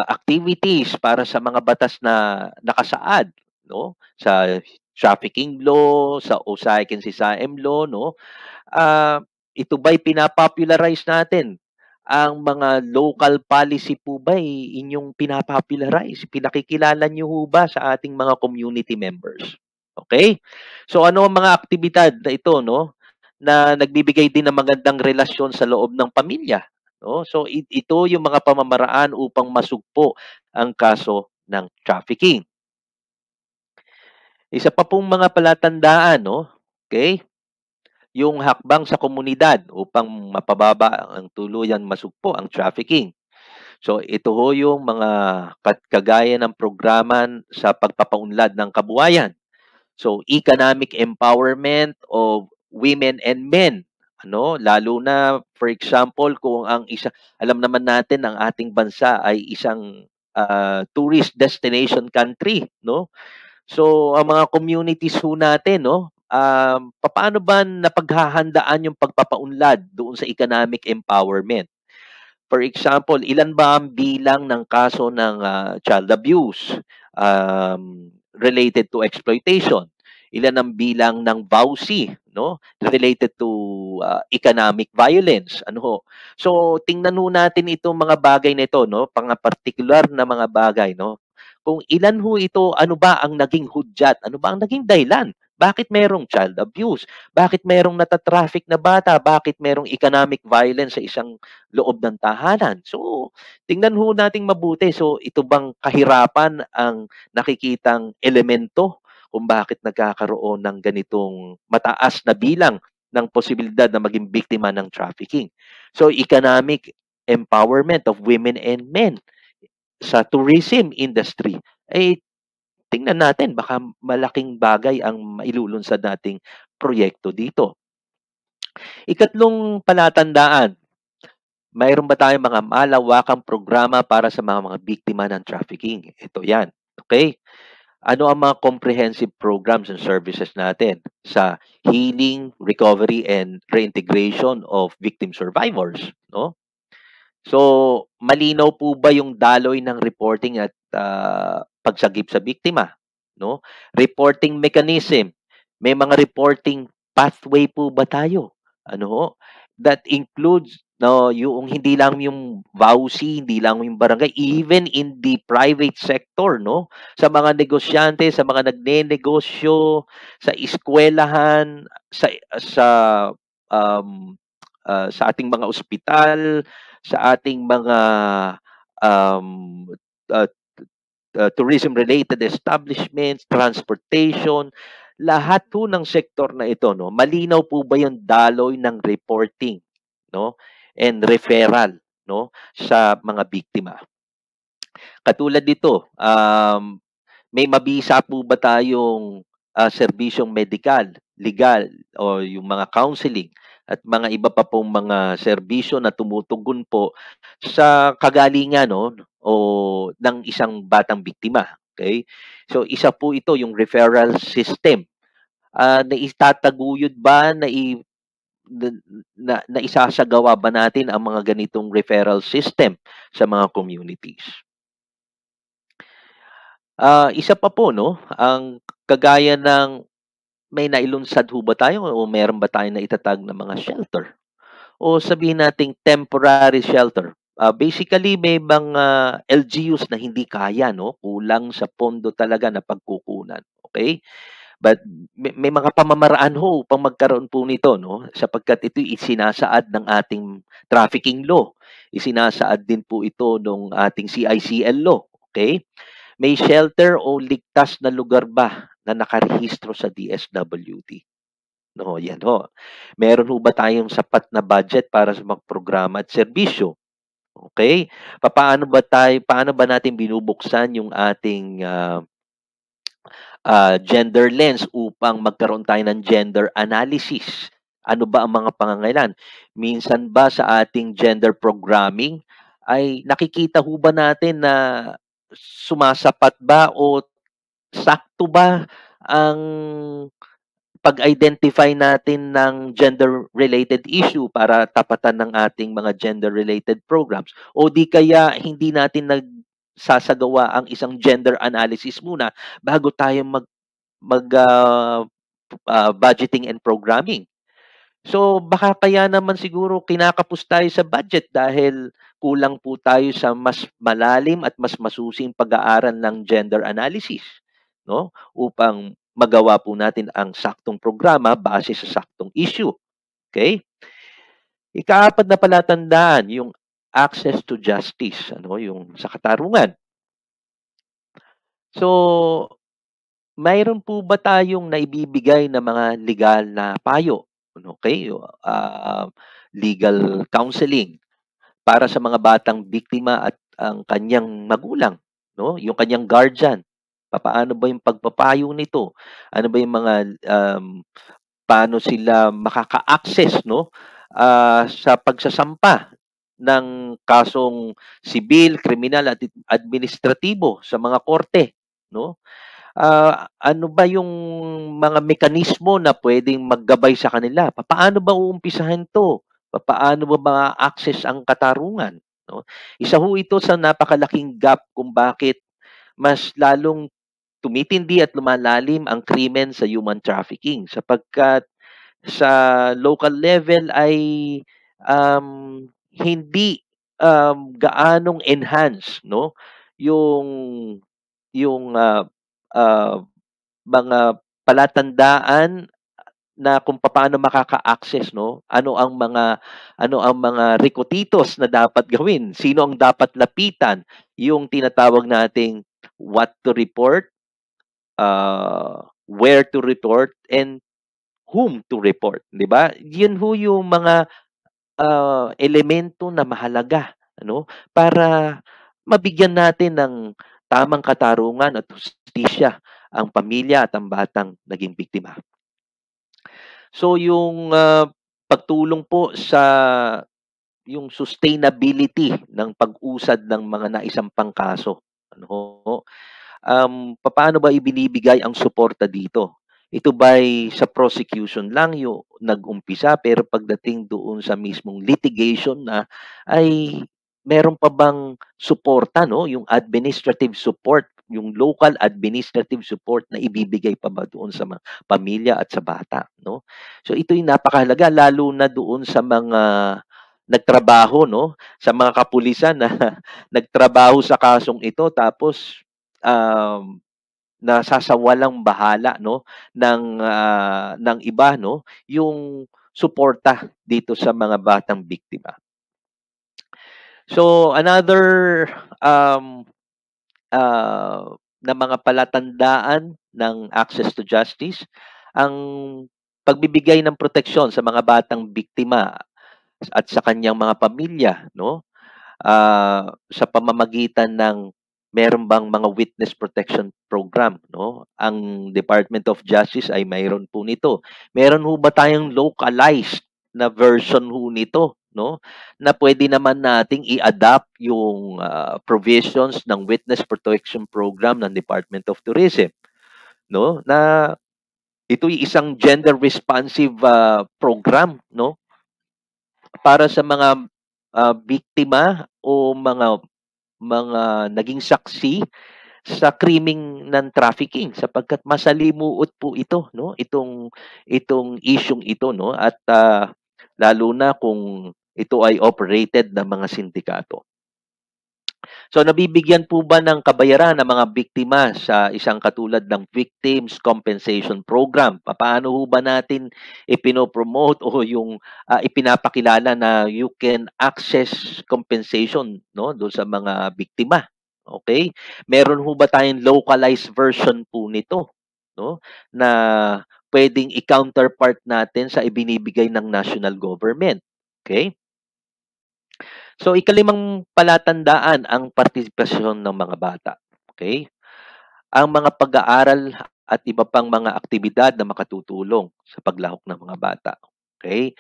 activities para sa mga batas na nakasaad, no, sa trafficking law, sa OSAIC and CSAM law, no? Ito ba'y pinapopularize natin? Ang mga local policy po ba'y inyong pinapopularize? Pinakikilala niyo ho ba sa ating mga community members? Okay? So ano ang mga aktibidad na ito, no, na nagbibigay din ng magandang relasyon sa loob ng pamilya, no? So ito yung mga pamamaraan upang masugpo ang kaso ng trafficking. Isa pa pong mga palatandaan, no? Okay? Yung hakbang sa komunidad upang mapababa ang tuluyan masugpo ang trafficking. So ito ho yung mga kagaya ng programa sa pagpapaunlad ng kabuhayan. So economic empowerment of women and men, ano, lalo na for example kung ang alam naman natin ang ating bansa ay isang tourist destination country, no? So ang mga communities ho natin, no, paano ba napaghahandaan yung pagpapaunlad doon sa economic empowerment? For example, ilan ba ang bilang ng kaso ng child abuse related to exploitation? Ilan ang bilang ng VAUC, no, related to economic violence? Ano ho? So tingnan ho natin itong mga bagay na ito, no, particular na mga bagay, no. Kung ilan ho ito, ano ba ang naging hudyat? Ano ba ang naging dahilan? Bakit merong child abuse? Bakit merong natatraffic na bata? Bakit merong economic violence sa isang loob ng tahanan? So, tingnan ho nating mabuti. So, ito bang kahirapan ang nakikitang elemento kung bakit nagkakaroon ng ganitong mataas na bilang ng posibilidad na maging biktima ng trafficking? So, economic empowerment of women and men sa tourism industry, ay tingnan natin baka malaking bagay ang mailulunsad nating proyekto dito. Ikatlong palatandaan, mayroon ba tayong mga malawakang programa para sa mga biktima ng trafficking? Ito yan. Okay? Ano ang mga comprehensive programs and services natin sa healing, recovery, and reintegration of victim survivors? No? So, malinaw po ba yung daloy ng reporting at pagsagip sa biktima, no? Reporting mechanism. May mga reporting pathway po ba tayo? Ano ho? That includes no, yung hindi lang yung VAUC, hindi lang yung barangay, even in the private sector, no? Sa mga negosyante, sa mga nagnenegosyo, sa eskwelahan, sa ating mga ospital, sa ating mga um, uh, tourism-related establishments, transportation, lahat po ng sektor na ito, no, malinaw po ba yung daloy ng reporting, no, and referral, no, sa mga biktima? Katulad dito, may mabisa po ba tayong serbisyong medikal, legal, o yung mga counseling at mga iba pa pong mga serbisyo na tumutugon po sa kagalingan, no, o ng isang batang biktima. Okay? So isa po ito yung referral system. Naitataguyod ba na isasagawa ba natin ang mga ganitong referral system sa mga communities? Isa pa po, no, ang kagaya ng may nailunsad ho ba tayo o meron ba tayong naitatag na mga shelter? O sabihin nating temporary shelter. Basically, may mga LGUs na hindi kaya, no? Kulang sa pondo talaga na pagkukunan. Okay? But may mga pamamaraan ho upang magkaroon po nito, no? Sapagkat ito isinasaad ng ating trafficking law. Isinasaad din po ito ng ating CICL law. Okay? May shelter o ligtas na lugar ba na nakarehistro sa DSWD? No, yan ho. Meron ho ba tayong sapat na budget para sa mga programa at serbisyo? Okay? Paano ba natin binubuksan yung ating gender lens upang magkaroon tayo ng gender analysis? Ano ba ang mga pangangailangan? Minsan ba sa ating gender programming ay nakikita ho ba natin na sumasapat ba o sakto ba ang pag-identify natin ng gender-related issue para tapatan ng ating mga gender-related programs? O di kaya hindi natin nagsasagawa ang isang gender analysis muna bago tayo budgeting and programming? So baka kaya naman siguro kinakapos tayo sa budget dahil kulang po tayo sa mas malalim at mas masusing pag-aaral ng gender analysis, no? Upang magawa po natin ang saktong programa base sa saktong issue. Okay? Ikaapat na palatandaan, yung access to justice, ano, yung sa katarungan. So, mayroon po ba tayong naibibigay na mga legal na payo? Okay? Legal counseling para sa mga batang biktima at ang kanyang magulang, no? Yung kanyang guardian. Paano ba yung pagpapayo nito? Ano ba yung mga paano sila makaka-access, no, sa pagsasampa ng kasong sibil, kriminal at administratibo sa mga korte, no? Ano ba yung mga mekanismo na pwedeng maggabay sa kanila? Paano ba uumpisahan 'to? Paano ba ma-access ang katarungan, no? Isa ho ito sa napakalaking gap kung bakit mas lalong tumitindi at lumalalim ang krimen sa human trafficking sapagkat sa local level ay hindi gaanong enhance, no, yung ah, mga palatandaan na kung paano makaka-access, no? Ano ang mga requisitos na dapat gawin? Sino ang dapat lapitan? Yung tinatawag nating what to report, where to report, and whom to report, 'di ba? 'Yun ho yung mga elemento na mahalaga, ano, para mabigyan natin ng tamang katarungan at hustisya ang pamilya at ang batang naging biktima. So yung pagtulong po sa yung sustainability ng pag-usad ng mga naisampang kaso, ano, papaano ba ibinibigay ang suporta dito? Ito ba'y sa prosecution lang yung nag-umpisa pero pagdating doon sa mismong litigation na ay meron pa bang suporta, no? Yung administrative support, yung local administrative support na ibibigay pa ba doon sa mga pamilya at sa bata, no? So ito'y napakahalaga lalo na doon sa mga nagtrabaho, no? Sa mga kapulisan na nagtrabaho sa kasong ito tapos nasasawalang bahala, no, ng iba, no, yung suporta dito sa mga batang biktima. So another na mga palatandaan ng access to justice, ang pagbibigay ng proteksyon sa mga batang biktima at sa kanyang mga pamilya, no? Sa pamamagitan ng meron bang mga witness protection program, no? Ang Department of Justice ay mayroon po nito. Meron ho ba tayong localized na version ho nito, no? Na pwede naman nating i-adapt yung provisions ng witness protection program ng Department of Tourism, no? Na ito'y isang gender responsive program, no? Para sa mga biktima o mga naging saksi sa krimeng ng trafficking, sapagkat masalimuot po ito, no, itong isyung ito, no, at lalo na kung ito ay operated ng mga sindikato. So nabibigyan po ba ng kabayaran ng mga biktima sa isang katulad ng Victims Compensation Program? Paano ho ba natin ipinopromote o yung ipinapakilala na you can access compensation, no, doon sa mga biktima? Okay? Meron ho ba tayong localized version po nito, no, na pwedeng i-counterpart natin sa ibinibigay ng national government? Okay? So, ikalimang palatandaan ang partisipasyon ng mga bata. Okay? Ang mga pag-aaral at iba pang mga aktibidad na makatutulong sa paglahok ng mga bata. Okay?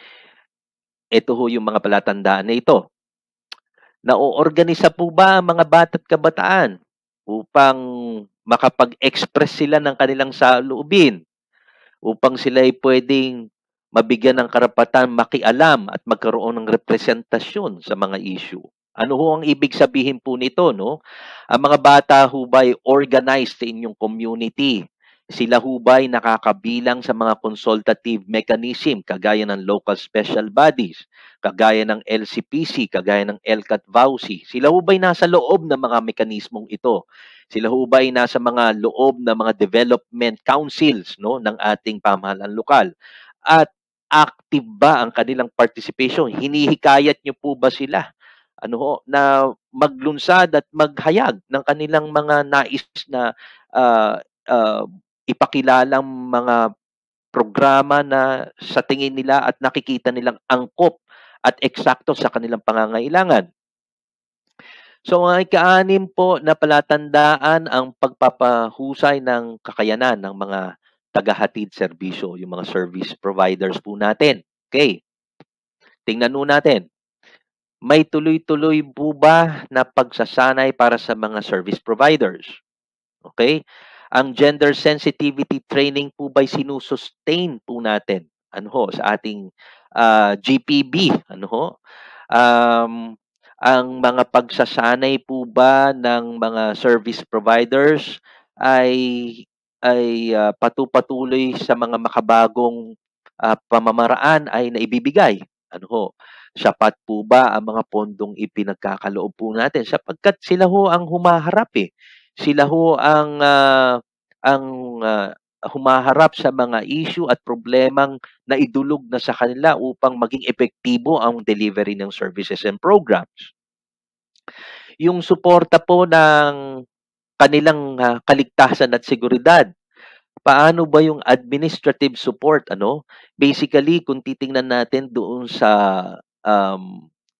Ito ho yung mga palatandaan na ito. Naoorganisa po ba ang mga bata at kabataan upang makapag-express sila ng kanilang saloobin, upang sila ay pwedeng mabigyan ng karapatan makialam at magkaroon ng representasyon sa mga issue? Ano ho ang ibig sabihin po nito, no? Ang mga bata ho ba'y organized sa inyong community? Sila ho ba'y nakakabilang sa mga consultative mechanism kagaya ng local special bodies, kagaya ng LCPC, kagaya ng LCAT-VAUSI? Sila ho ba'y nasa loob ng mga mekanismong ito? Sila ho ba'y nasa mga loob ng mga development councils, no, ng ating pamahalaan lokal? At active ba ang kanilang participation? Hinihikayat niyo po ba sila na maglunsad at maghayag ng kanilang mga nais na uh, uh, ipakilalang mga programa na sa tingin nila at nakikita nilang angkop at eksakto sa kanilang pangangailangan? So, ang ika-anim po na palatandaan ang pagpapahusay ng kakayanan ng mga tagahatid serbisyo, yung mga service providers po natin. Okay, tingnan po natin. May tuloy-tuloy po ba na pagsasanay para sa mga service providers? Okay? Ang gender sensitivity training po ba'y sinusustain po natin? Sa ating GPB? Ang mga pagsasanay po ba ng mga service providers ay patuloy sa mga makabagong pamamaraan ay naibibigay? Sapat po ba ang mga pondong ipinagkakaloob po natin? Sapagkat sila ho ang humaharap eh. Sila ho ang humaharap sa mga issue at problemang naidulog na sa kanila upang maging epektibo ang delivery ng services and programs. Yung suporta po ng kanilang kaligtasan at seguridad. Paano ba yung administrative support? Basically, kung titingnan natin doon sa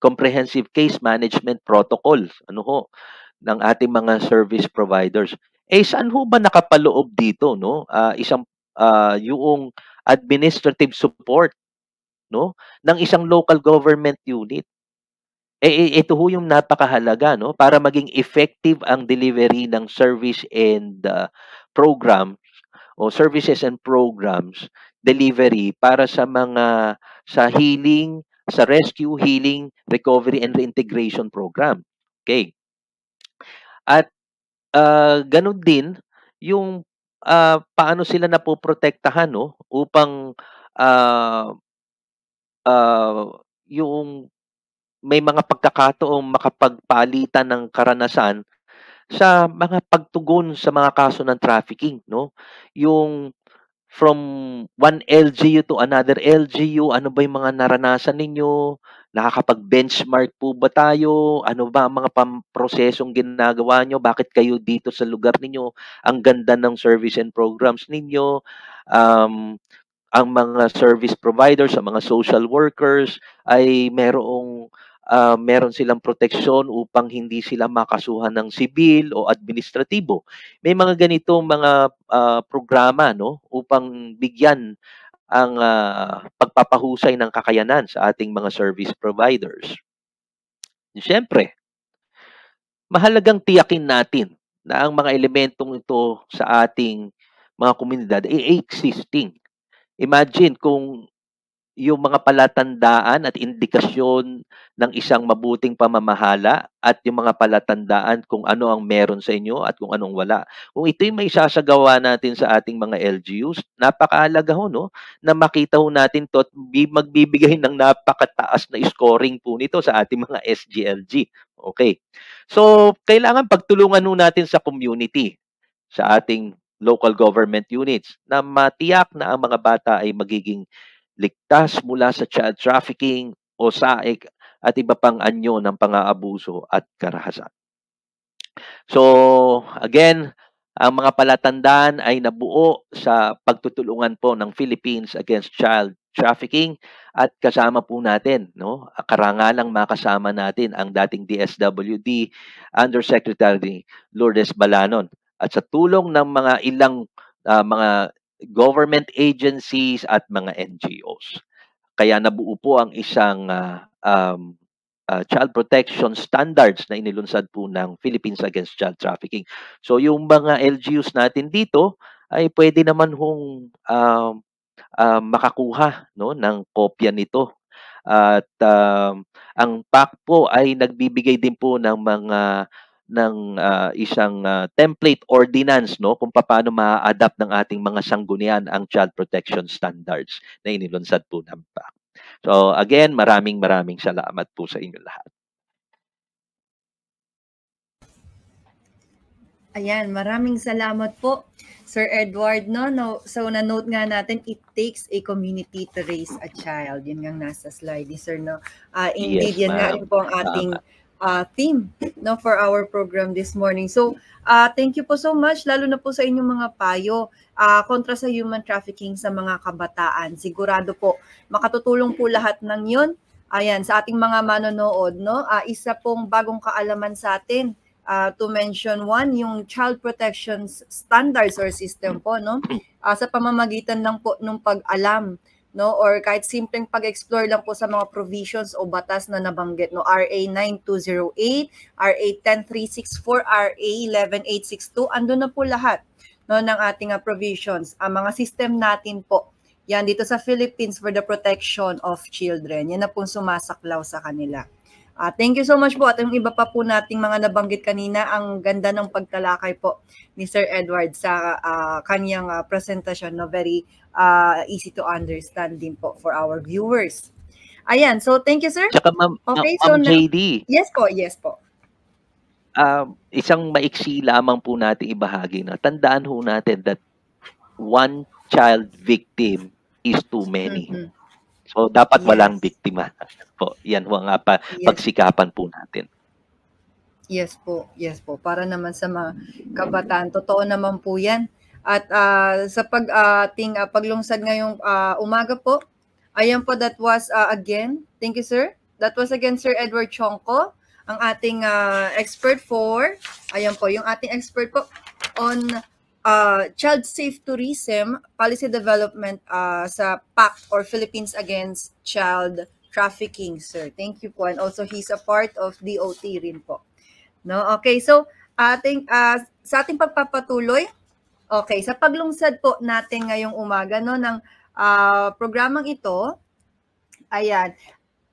comprehensive case management protocols, ng ating mga service providers. Saan ho ba nakapaloob dito, no? Yung administrative support, no, ng isang local government unit. Ito ho yung napakahalaga, no, para maging effective ang delivery ng service and programs o services and programs delivery para sa healing, sa rescue, healing, recovery and reintegration program. Okay. At ganun din yung paano sila napoprotektahan, no, upang yung may mga pagkakataong makapagpalitan ng karanasan sa mga pagtugon sa mga kaso ng trafficking, no? Yung from one LGU to another LGU, ano ba yung mga naranasan ninyo? Nakakapag-benchmark po ba tayo? Ano ba ang mga prosesong ginagawa nyo? Bakit kayo dito sa lugar ninyo? Ang ganda ng service and programs ninyo. Ang mga service providers, ang mga social workers ay meron silang proteksyon upang hindi sila makasuhan ng sibil o administratibo. May mga ganitong mga programa, no, upang bigyan ang pagpapahusay ng kakayanan sa ating mga service providers. Siyempre, mahalagang tiyakin natin na ang mga elementong ito sa ating mga komunidad ay existing. Imagine kung yung mga palatandaan at indikasyon ng isang mabuting pamamahala at yung mga palatandaan kung ano ang meron sa inyo at kung anong wala. Kung ito'y may sasagawa natin sa ating mga LGUs, napakahalaga ho, no, na makita ho natin to at magbibigay ng napakataas na scoring po nito sa ating mga SGLG. Okay. So, kailangan pagtulungan ho natin sa community, sa ating local government units, na matiyak na ang mga bata ay magiging ligtas mula sa child trafficking o saik at iba pang anyo ng pang-aabuso at karahasan. So, again, ang mga palatandaan ay nabuo sa pagtutulungan po ng Philippines Against Child Trafficking at kasama po natin, no, karangalang makasama natin ang dating DSWD Undersecretary Lourdes Balanon at sa tulong ng mga ilang mga government agencies at mga NGOs. Kaya nabuo po ang isang child protection standards na inilunsad po ng Philippines Against Child Trafficking. So yung mga LGUs natin dito ay pwede naman hong makakuha, no, ng kopya nito. At ang PAC po ay nagbibigay din po ng isang template ordinance, no, kung paano ma-adapt ng ating mga sanggunian ang child protection standards na inilunsad po ng PAC. So again, maraming salamat po sa inyo lahat. Ayan, maraming salamat po, Sir Edward. No, so na-note nga natin, it takes a community to raise a child. Yun nga nasa slide ni Sir, no. Indeed, Yes, yan nga rin po ang ating theme, no, for our program this morning. So, thank you po so much, lalo na po sa inyong mga payo kontra sa human trafficking sa mga kabataan. Sigurado po, makatutulong po lahat ng yun. Ayan, sa ating mga manonood, no, isa pong bagong kaalaman sa atin. To mention one, yung child protection standards or system po, no, sa pamamagitan lang po ng pag-alam, no, or kahit simpleng pag-explore lang po sa mga provisions o batas na nabanggit, no, RA 9208, RA 10364, RA 11862, andun na po lahat, no, ng ating provisions, ang mga system natin po. Yan dito sa Philippines for the protection of children. Yan na pong sumasaklaw sa kanila. Thank you so much po. At yung iba pa po nating mga nabanggit kanina, ang ganda ng pagtalakay po ni Sir Edward sa kanyang presentasyon, no, very easy to understand din po for our viewers. Ayan, so thank you, sir. Tsaka okay, so JD. Yes po. Isang maiksi lamang po natin ibahagi na tandaan ho natin that one child victim is too many. Mm-hmm. So, dapat walang biktima po. Yan ho ang pagsikapan po natin. Yes po. Para naman sa mga kabataan, totoo naman po yan. At sa ating paglungsad ngayong umaga po, ayan po, that was again, thank you sir, that was again Sir Edward Chongco, ang ating expert for, ayan po, yung ating expert po on child safe tourism policy development sa PAC or Philippines Against Child Trafficking, sir. Thank you po. And also he's a part of DOT rin po. No, okay. So, sa ating pagpapatuloy, okay, sa paglungsad po natin ngayong umaga, no, ng programang ito, ayan,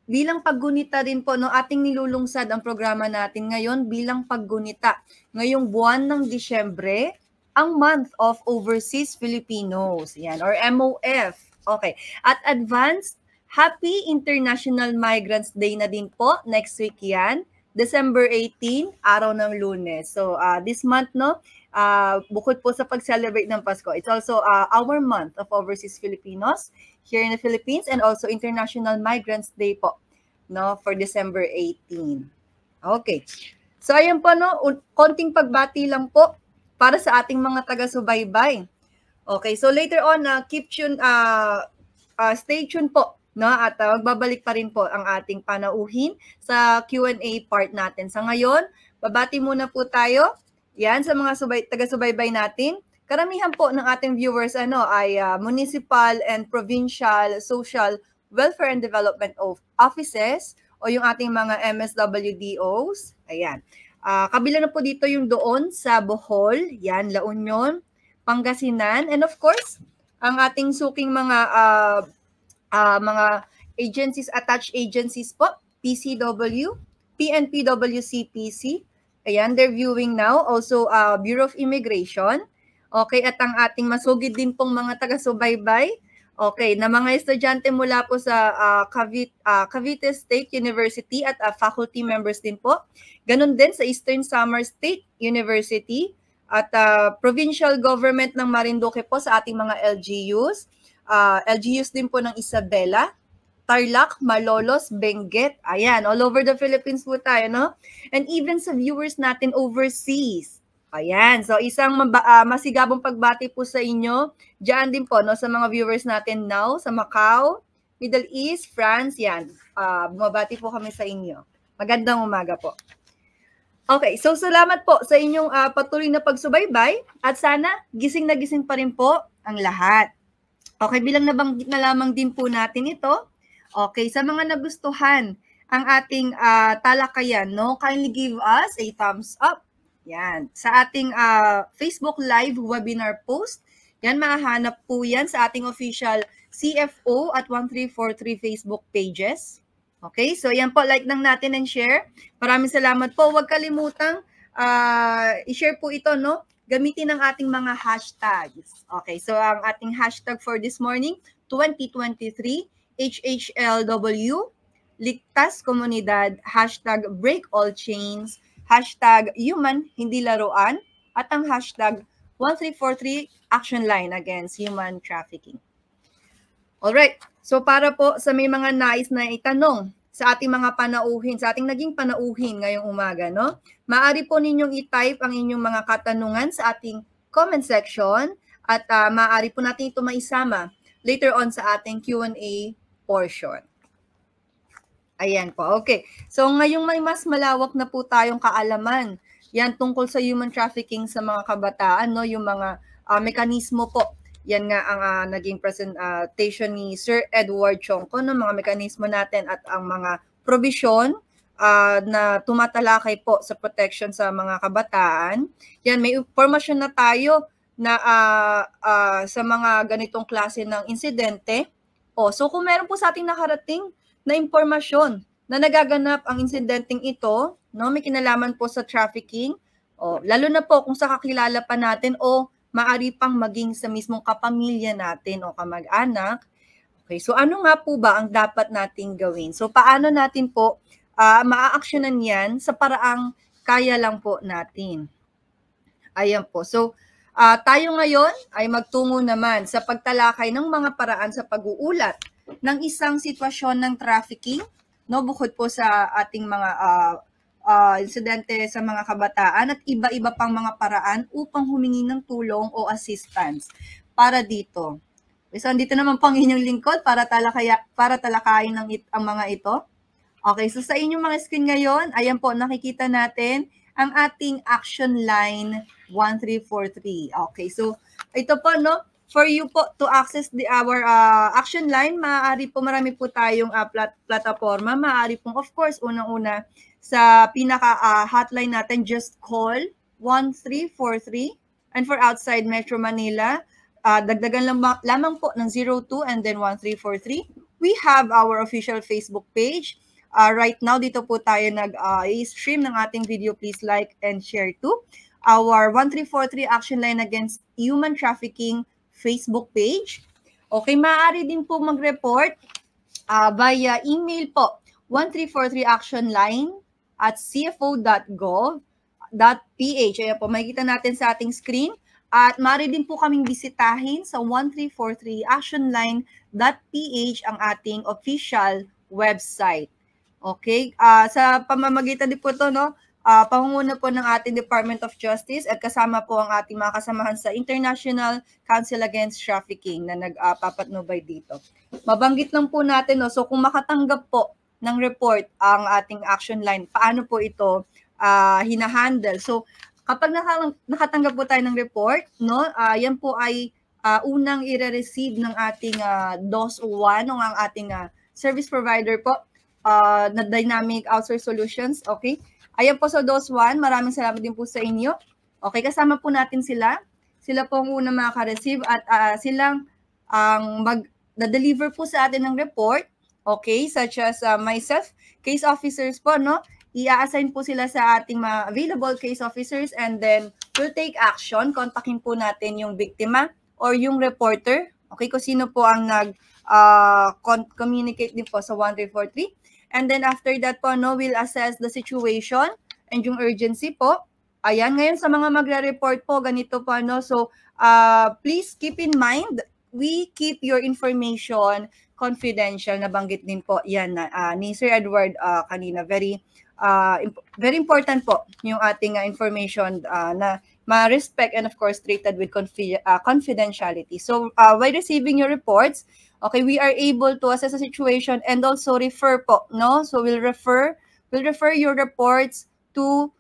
bilang paggunita din po, no, ating nilulungsad ang programa natin ngayon bilang paggunita ngayong buwan ng Disyembre, ang Month of Overseas Filipinos, yan, or MOF. Okay. At advance, Happy International Migrants Day na din po. Next week yan. December 18, araw ng Lunes. So, this month, no, bukod po sa pag-celebrate ng Pasko, it's also our Month of Overseas Filipinos here in the Philippines and also International Migrants Day po. no, for December 18. Okay. So ayan po, no, konting pagbati lang po para sa ating mga taga-subaybay. Okay, so later on, stay tuned po, no, at magbabalik pa rin po ang ating panauhin sa Q&A part natin. Sa ngayon, babati muna po tayo. Yan, sa mga taga-subaybay natin. Karamihan po ng ating viewers ay municipal and provincial social welfare and development offices o yung ating mga MSWDOs. Ayan. Kabila na po dito yung doon sa Bohol, yan, La Union, Pangasinan, and of course, ang ating suking mga agencies, attached agencies po, PCW, PNPWCPC. Ayan, they're viewing now. Also, Bureau of Immigration. Okay, at ang ating masugid din pong mga taga-subaybay. Okay, na mga estudyante mula po sa Cavite State University at faculty members din po. Ganon din sa Eastern Samar State University at provincial government ng Marinduque po sa ating mga LGUs. LGUs din po ng Isabela, Tarlac, Malolos, Benguet. Ayan, all over the Philippines po tayo, no? And even sa viewers natin overseas. Ayan, so isang masigabong pagbati po sa inyo. Diyan din po, no, sa mga viewers natin now, sa Macau, Middle East, France, yan. Bumabati po kami sa inyo. Magandang umaga po. Okay, so salamat po sa inyong patuloy na pagsubaybay at sana gising na gising pa rin po ang lahat. Okay, bilang nabanggit na lamang din po natin ito. Okay, sa mga nagustuhan ang ating talakayan, no, kindly give us a thumbs up. Yan. Sa ating Facebook Live webinar post, yan, mahahanap po yan sa ating official CFO at 1343 Facebook pages. Okay, so yan po, like lang natin and share. Maraming salamat po. Huwag kalimutang i-share po ito, no? Gamitin ang ating mga hashtags. Okay, so ang ating hashtag for this morning, 2023, HHLW, Ligtas Komunidad, hashtag Break All Chains, hashtag Human Hindi Laruan, at ang hashtag 1343 Action Line Against Human Trafficking. Alright, so para po sa may mga nais na itanong sa ating mga panauhin, sa ating naging panauhin ngayong umaga, no? Maaari po ninyong i-type ang inyong mga katanungan sa ating comment section at maaari po natin ito maisama later on sa ating Q&A portion. Ayan po, okay. So ngayong may mas malawak na po tayong kaalaman yan tungkol sa human trafficking sa mga kabataan, no? Yung mga mekanismo po. Yan nga ang naging presentation ni Sir Edward Chongco, no? Mga mekanismo natin at ang mga provision na tumatalakay po sa protection sa mga kabataan. Yan, may impormasyon na tayo na sa mga ganitong klase ng insidente. So kung meron po sa ating nakarating na impormasyon na nagaganap ang insidenteng ito, no, may kinalaman po sa trafficking, lalo na po kung sa kakilala pa natin o maari pang maging sa mismong kapamilya natin o kamag-anak. Okay, so ano nga po ba ang dapat nating gawin? So paano natin po maa-actionan yan sa paraang kaya lang po natin? Ayan po. So tayo ngayon ay magtungo naman sa pagtalakay ng mga paraan sa pag-uulat ng isang sitwasyon ng trafficking, no, bukod po sa ating mga insidente sa mga kabataan at iba-iba pang mga paraan upang humingi ng tulong o assistance para dito. So, andito naman po ang inyong lingkod para talakayin ang mga ito. Okay, so sa inyong mga screen ngayon, ayan po, nakikita natin ang ating action line 1343. Okay, so ito po, no, for you po to access our action line, maaari po, marami po tayong plataforma. Maaari pong, of course, unang-una sa pinaka-hotline natin, just call 1343. And for outside Metro Manila, dagdagan lamang po ng 02 and then 1343. We have our official Facebook page. Right now, dito po tayo nag-stream ng ating video. Please like and share too. Our 1343 Action Line Against Human Trafficking Facebook page. Okay, maaari din po mag-report via email po, 1343actionline@cfo.gov.ph. Ayan po, makikita natin sa ating screen. At maaari din po kaming bisitahin sa 1343actionline.ph, ang ating official website. Okay? Sa pamamagitan din po ito, no? Pangunguna po ng ating Department of Justice at kasama po ang ating mga kasamahan sa International Council Against Trafficking na nagpapatnubay dito. Mabanggit lang po natin, no? So kung makatanggap po ng report ang ating action line, paano po ito hinahandle? So kapag nakatanggap po tayo ng report, no? Yan po ay unang i-receive ng ating DOS 1 ng ang ating service provider po na Dynamic Outsource Solutions. Okay? Ayan po sa DOS 1. Maraming salamat din po sa inyo. Okay, kasama po natin sila. Sila po ang unang makaka-receive at silang ang mag-deliver po sa atin ng report. Okay, such as myself, case officers po, no? I-assign po sila sa ating mga available case officers and then we'll take action. Kontakin po natin yung biktima or yung reporter. Okay, kung sino po ang nag-communicate din po sa 1343. And then after that po, no, we'll assess the situation and yung urgency po. Ayan, ngayon sa mga magre-report po, ganito po, no? So, please keep in mind, we keep your information confidential. Nabanggit din po yan ni Sir Edward kanina. Very important po yung ating information na ma-respect and of course treated with confidentiality. So, by receiving your reports, okay, we are able to assess the situation and also refer po, no? So we'll refer your reports to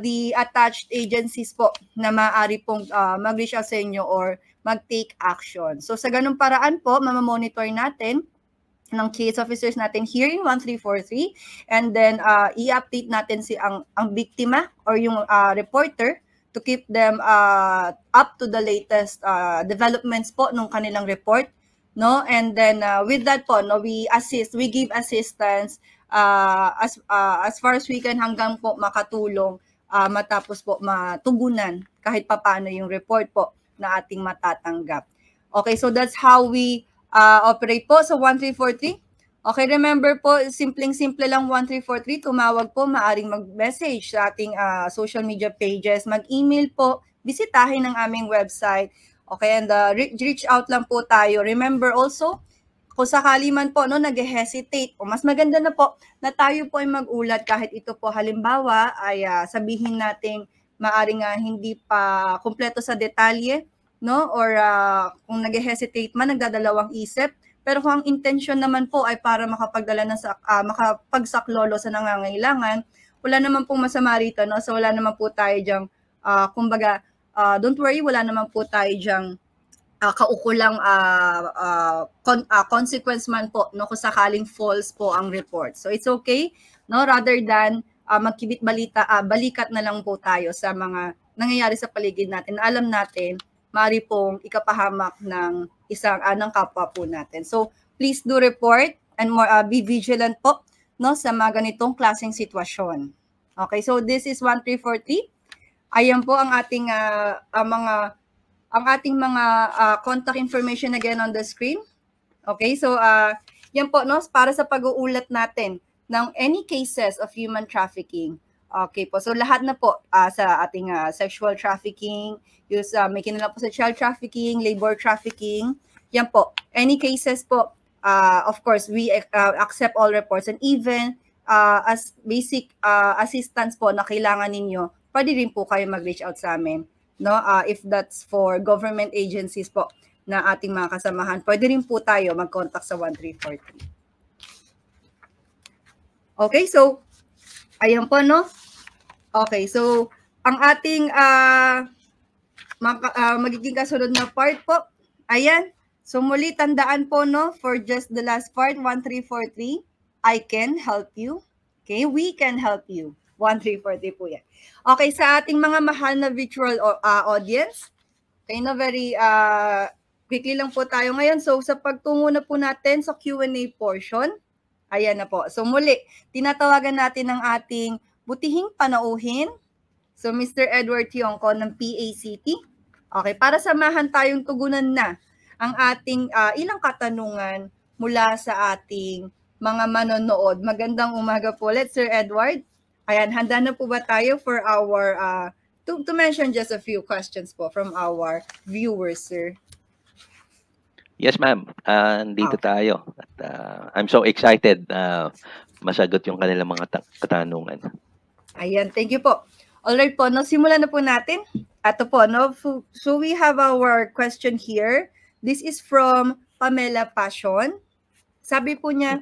the attached agencies po na maaari pong mag-reach out sa inyo or mag-take action. So sa ganung paraan po, mamamonitor natin ng case officers natin here in 1343 and then i-update natin ang biktima or yung reporter to keep them up to the latest developments po nung kanilang report, no? And then with that po, no, we give assistance as far as we can hanggang po makatulong matapos po matugunan kahit papaano yung report po na ating matatanggap. Okay, so that's how we operate po sa 1343. Okay, remember po, simpleng-simple lang 1343, tumawag po, maaring mag-message sa ating social media pages, mag-email po, bisitahin ang aming website. Okay, and reach out lang po tayo. Remember also, kung sakali man po, no, nag-hesitate, o mas maganda na po na tayo po ay mag-ulat kahit ito po halimbawa ay sabihin nating maaring hindi pa kumpleto sa detalye, no, or kung nag-hesitate man, nagdadalawang isip, pero kung ang intention naman po ay para makapagdala ng makapagsaklolo sa nangangailangan, wala naman pong masama rito, no? So wala naman po tayo diyang, kumbaga, don't worry, wala naman po tayo diyang kaukulang consequence man po, no, kung sakaling false po ang report. So it's okay, no, rather than balikat na lang po tayo sa mga nangyayari sa paligid natin. Alam natin, maaari pong ikapahamak ng isang ng kapwa po natin. So please do report and more be vigilant po, no, sa mga ganitong klaseng sitwasyon. Okay, so this is 1343. Ayan po ang ating mga contact information again on the screen. Okay, so yan po, no, para sa pag-uulat natin ng any cases of human trafficking. Okay po, so lahat na po sa ating sexual trafficking, may kinala po sa child trafficking, labor trafficking, yan po. Any cases po, of course, we accept all reports and even as basic assistance po na kailangan ninyo, pwede rin po kayo mag-reach out sa amin. No, if that's for government agencies po na ating mga kasamahan, pwede rin po tayo mag-contact sa 1343. Okay, so ayan po, no? Okay, so ang ating magiging kasunod na part po, ayan. So muli tandaan po, no, for just the last part, 1343, I can help you. Okay, we can help you. 1343 po yan. Okay, sa ating mga mahal na virtual audience, okay, na very quickly lang po tayo ngayon. So sa pagtungo na po natin sa Q&A portion, ayan na po. So muli, tinatawagan natin ang ating butihing panauhin. So Mr. Edward Tiongco ng PACT. Okay, para samahan tayong tugunan na ang ating ilang katanungan mula sa ating mga manonood. Magandang umaga po ulit, Sir Edward. Ayan, handa na po ba tayo for our, to mention just a few questions po from our viewers, sir? Yes, ma'am. Dito tayo. At, I'm so excited masagot yung kanilang mga katanungan. Ayan, thank you po. Alright po, no, simulan na po natin. Ato po, no, so we have our question here. This is from Pamela Passion. Sabi po niya,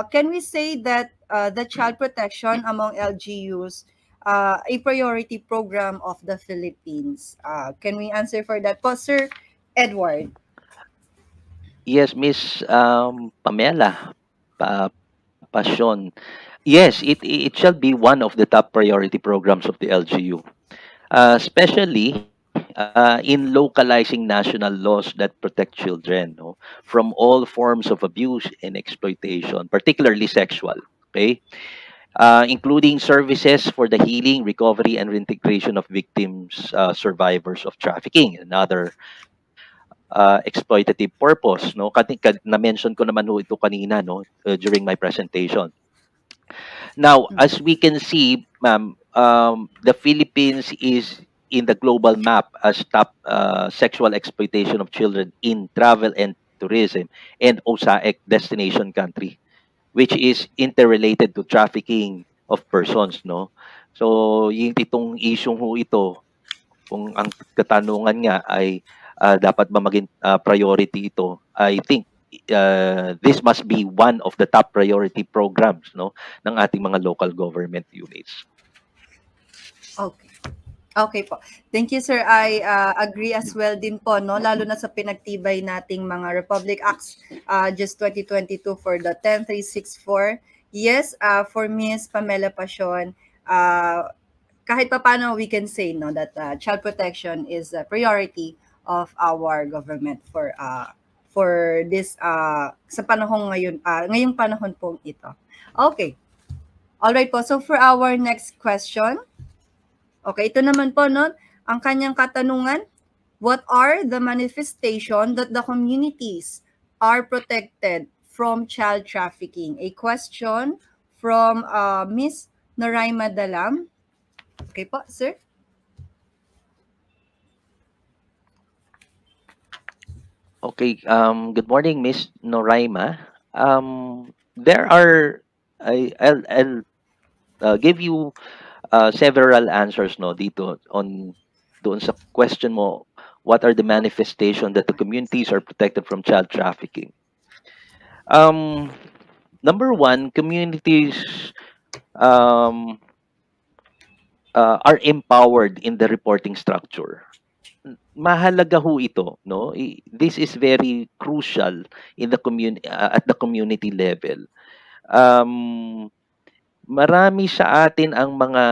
can we say that the child protection among LGUs a priority program of the Philippines? Can we answer for that po, Sir Edward? Yes, Miss Pamela Passion. Yes, it shall be one of the top priority programs of the LGU, especially in localizing national laws that protect children, no, from all forms of abuse and exploitation, particularly sexual. Okay, including services for the healing, recovery, and reintegration of victims, survivors of trafficking and other exploitative purpose. No, na-mention ko naman ho ito kanina, no, during my presentation. Now, as we can see, ma'am, the Philippines is in the global map as top sexual exploitation of children in travel and tourism and OSAEC destination country, which is interrelated to trafficking of persons, no? So, yung itong issue ho ito, kung ang katanungan nga ay dapat ba maging priority ito, I think this must be one of the top priority programs, no, ng ating mga local government units. Okay. Okay po. Thank you, sir. I agree as well din po, no, lalo na sa pinagtibay nating mga Republic Acts just 2022 for the 10364. Yes, for Miss Pamela Passion, kahit pa paano we can say, no, that child protection is a priority of our government for this sa panahon ngayon, ngayong panahon pong ito. Okay. All right po. So for our next question, okay, ito naman po, no, ang kanyang katanungan, what are the manifestation that the communities are protected from child trafficking? A question from Miss Noraima Dalam. Okay po, sir. Okay, good morning, Miss Noraima. There are, I'll give you several answers, no, dito doon sa question mo, what are the manifestation that the communities are protected from child trafficking? Number one, communities are empowered in the reporting structure. Mahalaga ho ito, no? This is very crucial in the at the community level. Marami sa atin ang mga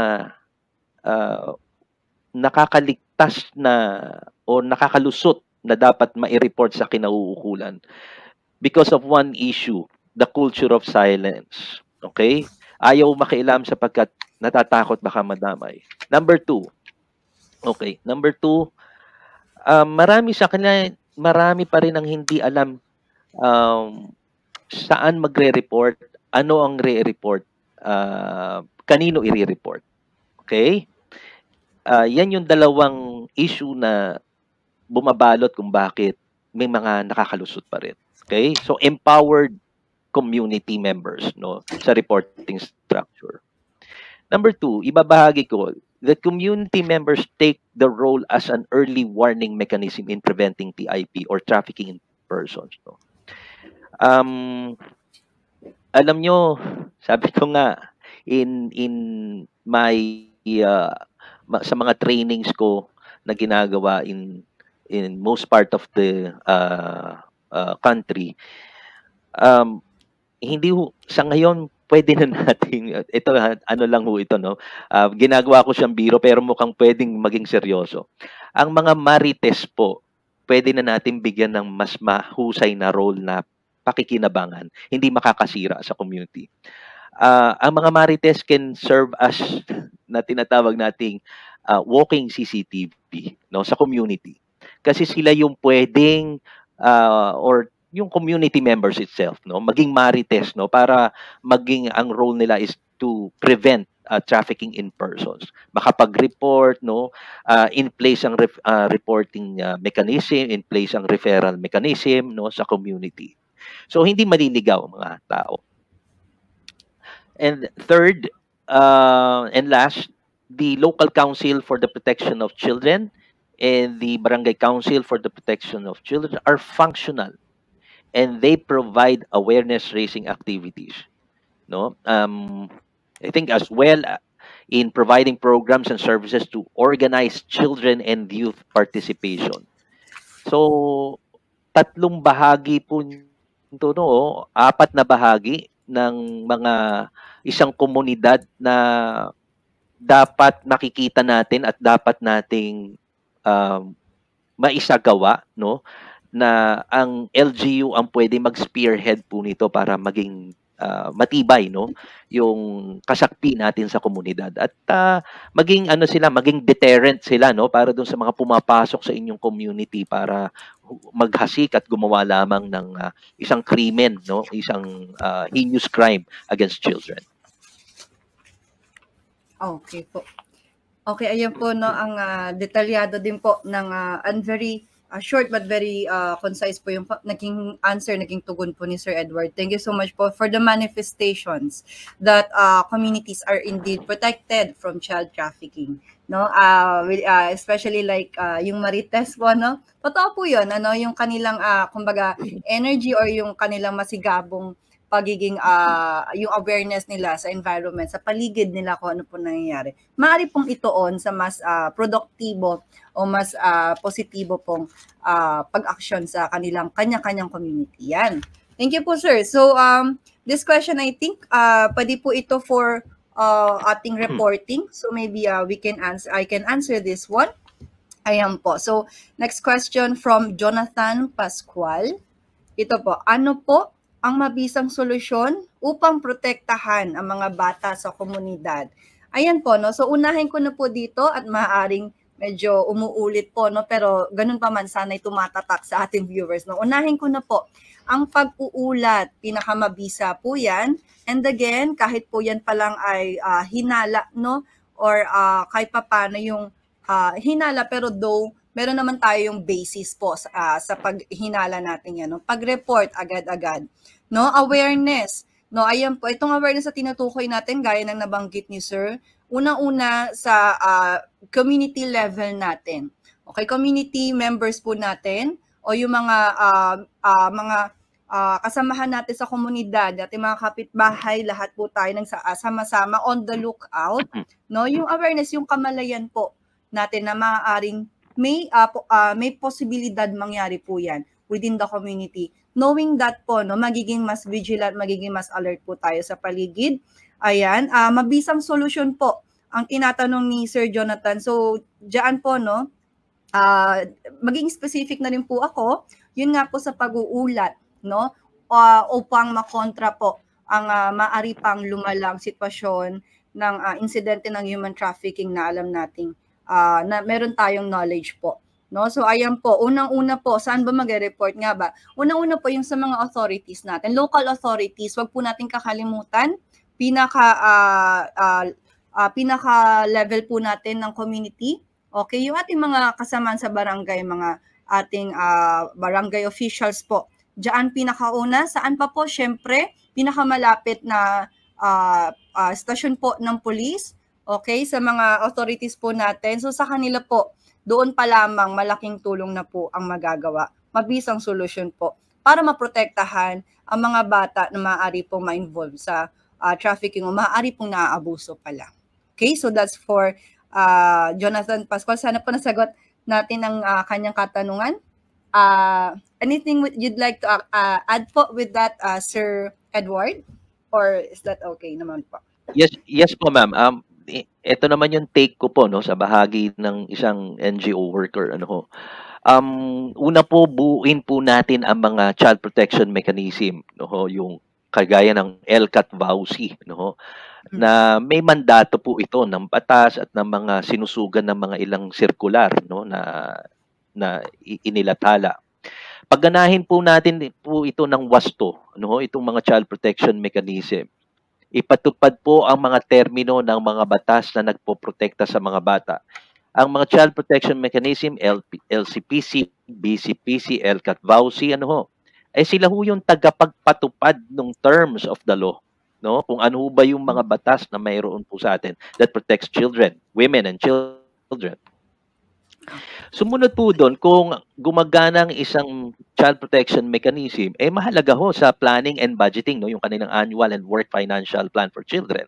nakakaligtas na o nakakalusot na dapat mai-report sa kinauukulan because of one issue, the culture of silence. Okay? Ayaw makialam sapagkat natatakot baka madamay. Number two, marami sa kanila, marami pa rin ang hindi alam saan magre-report, ano ang re-report, kanino i-report. Okay? Yan yung dalawang issue na bumabalot kung bakit may mga nakakalusot pa rin. Okay? So, empowered community members, no, sa reporting structure. Number two, ibabahagi ko, the community members take the role as an early warning mechanism in preventing TIP or trafficking in persons. No? Alam nyo, sabi ko nga, in my sa mga trainings ko na ginagawa in most part of the country, hindi sa ngayon pwede na natin, ito ano lang ho ito, no, ginagawa ko siyang biro pero mukhang pwedeng maging seryoso. Ang mga marites po, pwede na natin bigyan ng mas mahusay na role na pakikinabangan, hindi makakasira sa community. Ang mga marites can serve as na tinatawag nating walking CCTV, no, sa community. Kasi sila yung pwedeng or yung community members itself, no, maging marites, no, para maging ang role nila is to prevent trafficking in persons. Makapag-report, no, in place ang reporting mechanism, in place ang referral mechanism, no, sa community. So hindi maliligaw ang mga tao. And third, and last, the local council for the protection of children and the barangay council for the protection of children are functional, and they provide awareness raising activities. No, I think as well, in providing programs and services to organize children and youth participation. So, tatlong bahagi po ito, no, apat na bahagi ng mga isang komunidad na dapat nakikita natin at dapat nating um, maisagawa, no, na ang LGU ang pwede mag-spearhead po nito para maging matibay, no, yung kasakti natin sa komunidad at maging ano sila, maging deterrent sila, no, para doon sa mga pumapasok sa inyong community para maghasik at gumawa lamang ng isang krimen, no, isang heinous crime against children. Okay po. Okay, ayan po, no, ang detalyado din po ng and very short but very concise po yung naging answer, naging tugon po ni Sir Edward. Thank you so much po for the manifestations that communities are indeed protected from child trafficking. No, especially like yung Marites po, no. Totoo po 'yun, ano, yung kanilang kumbaga energy or yung kanilang masigabong pagiging yung awareness nila sa environment, sa paligid nila kung ano po nangyayari. Maaari pong ituon sa mas produktibo o mas positibo pong pag-action sa kanilang kanya-kanyang community. Yan. Thank you po, sir. So, this question, I think, pwede po ito for ating reporting. So, maybe we can answer. I can answer this one. Ayan po. So, next question from Jonathan Pascual. Ito po, ano po ang mabisang solusyon upang protektahan ang mga bata sa komunidad? Ayan po, no? So, unahin ko na po dito at maaaring medyo umuulit po, no? Pero ganun pa man, sana'y tumatatak sa ating viewers, no? Unahin ko na po, ang pag-uulat, pinakamabisa po yan. And again, kahit po yan pa lang ay hinala, no? Or kahit pa paano yung hinala, pero though, meron naman tayo yung basis po sa paghinala natin yan, no? Pag-report agad-agad, no? Awareness, no? Ayan po, itong awareness na tinutukoy natin, gaya ng nabanggit ni Sir, unang-una sa community level natin. Okay, community members po natin o yung mga kasamahan natin sa komunidad, ating mga kapitbahay, lahat po tayo sama-sama on the lookout, no? Yung awareness, yung kamalayan po natin na maaaring may posibilidad mangyari po yan within the community. Knowing that po, no, magiging mas vigilant, magiging mas alert po tayo sa paligid. Ayan, mabisang solusyon po ang tinatanong ni Sir Jonathan. So, diyan po, no, maging specific na rin po ako, yun nga po sa pag-uulat, no, upang makontra po ang maari pang lumalang sitwasyon ng insidente ng human trafficking na alam nating na meron tayong knowledge po, no? So ayan po, unang-una po, saan ba magre-report nga ba? Unang-una po yung sa mga authorities natin, local authorities, wag po nating kakalimutan, pinaka level po natin ng community. Okay, yung ating mga kasamaan sa barangay, mga ating barangay officials po. Diyan pinakauna, saan pa po? Syempre, pinakamalapit na stasyon po ng police. Okay, sa mga authorities po natin. So sa kanila po, doon pa lamang malaking tulong na po ang magagawa. Mabisang solusyon po para maprotektahan ang mga bata na maaari pong ma-involve sa trafficking o maaari pong naaabuso pala. Okay, so that's for Jonathan Pascual. Sana po nasagot natin ang kanyang katanungan. Anything you'd like to add po with that, Sir Edward? Or is that okay naman po? Yes po, ma'am. Ito naman yung take ko po, no, sa bahagi ng isang NGO worker, ano ho. Una po, buuin po natin ang mga child protection mechanism, no ho, yung kagaya ng LCAT VAUSI, no ho, na may mandato po ito ng batas at ng mga sinusugan ng mga ilang sirkular, no, na inilathala. Pagganahin po natin po ito ng wasto, no, itong mga child protection mechanism. Ipatupad po ang mga termino ng mga batas na nagpoprotekta sa mga bata. Ang mga child protection mechanism, LCPC, BCPC, LCAT, VAUSI, ano ho, ay sila ho yung tagapagpatupad ng terms of the law. no? Kung ano ba yung mga batas na mayroon po sa atin that protects children, women and children. Sumunod po doon, kung gumagana ang isang child protection mechanism, mahalaga ho sa planning and budgeting, no, yung kanilang annual and work financial plan for children.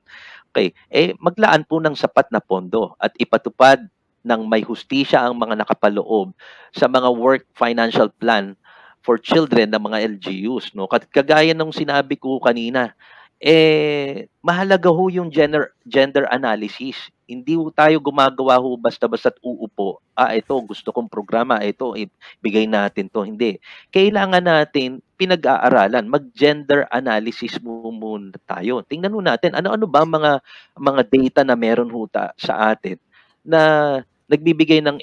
Okay, maglaan po ng sapat na pondo at ipatupad ng may hustisya ang mga nakapaloob sa mga work financial plan for children ng mga LGUs, no. Kagaya ng sinabi ko kanina, mahalaga ho yung gender analysis. Hindi ho tayo gumagawa ho basta-basta't uupo. Ito, gusto kong programa. Ito, ibigay natin to. Hindi. Kailangan natin pinag-aaralan. Mag-gender analysis muna tayo. Tingnan ho natin, ano-ano ba mga data na meron ho sa atin na nagbibigay ng,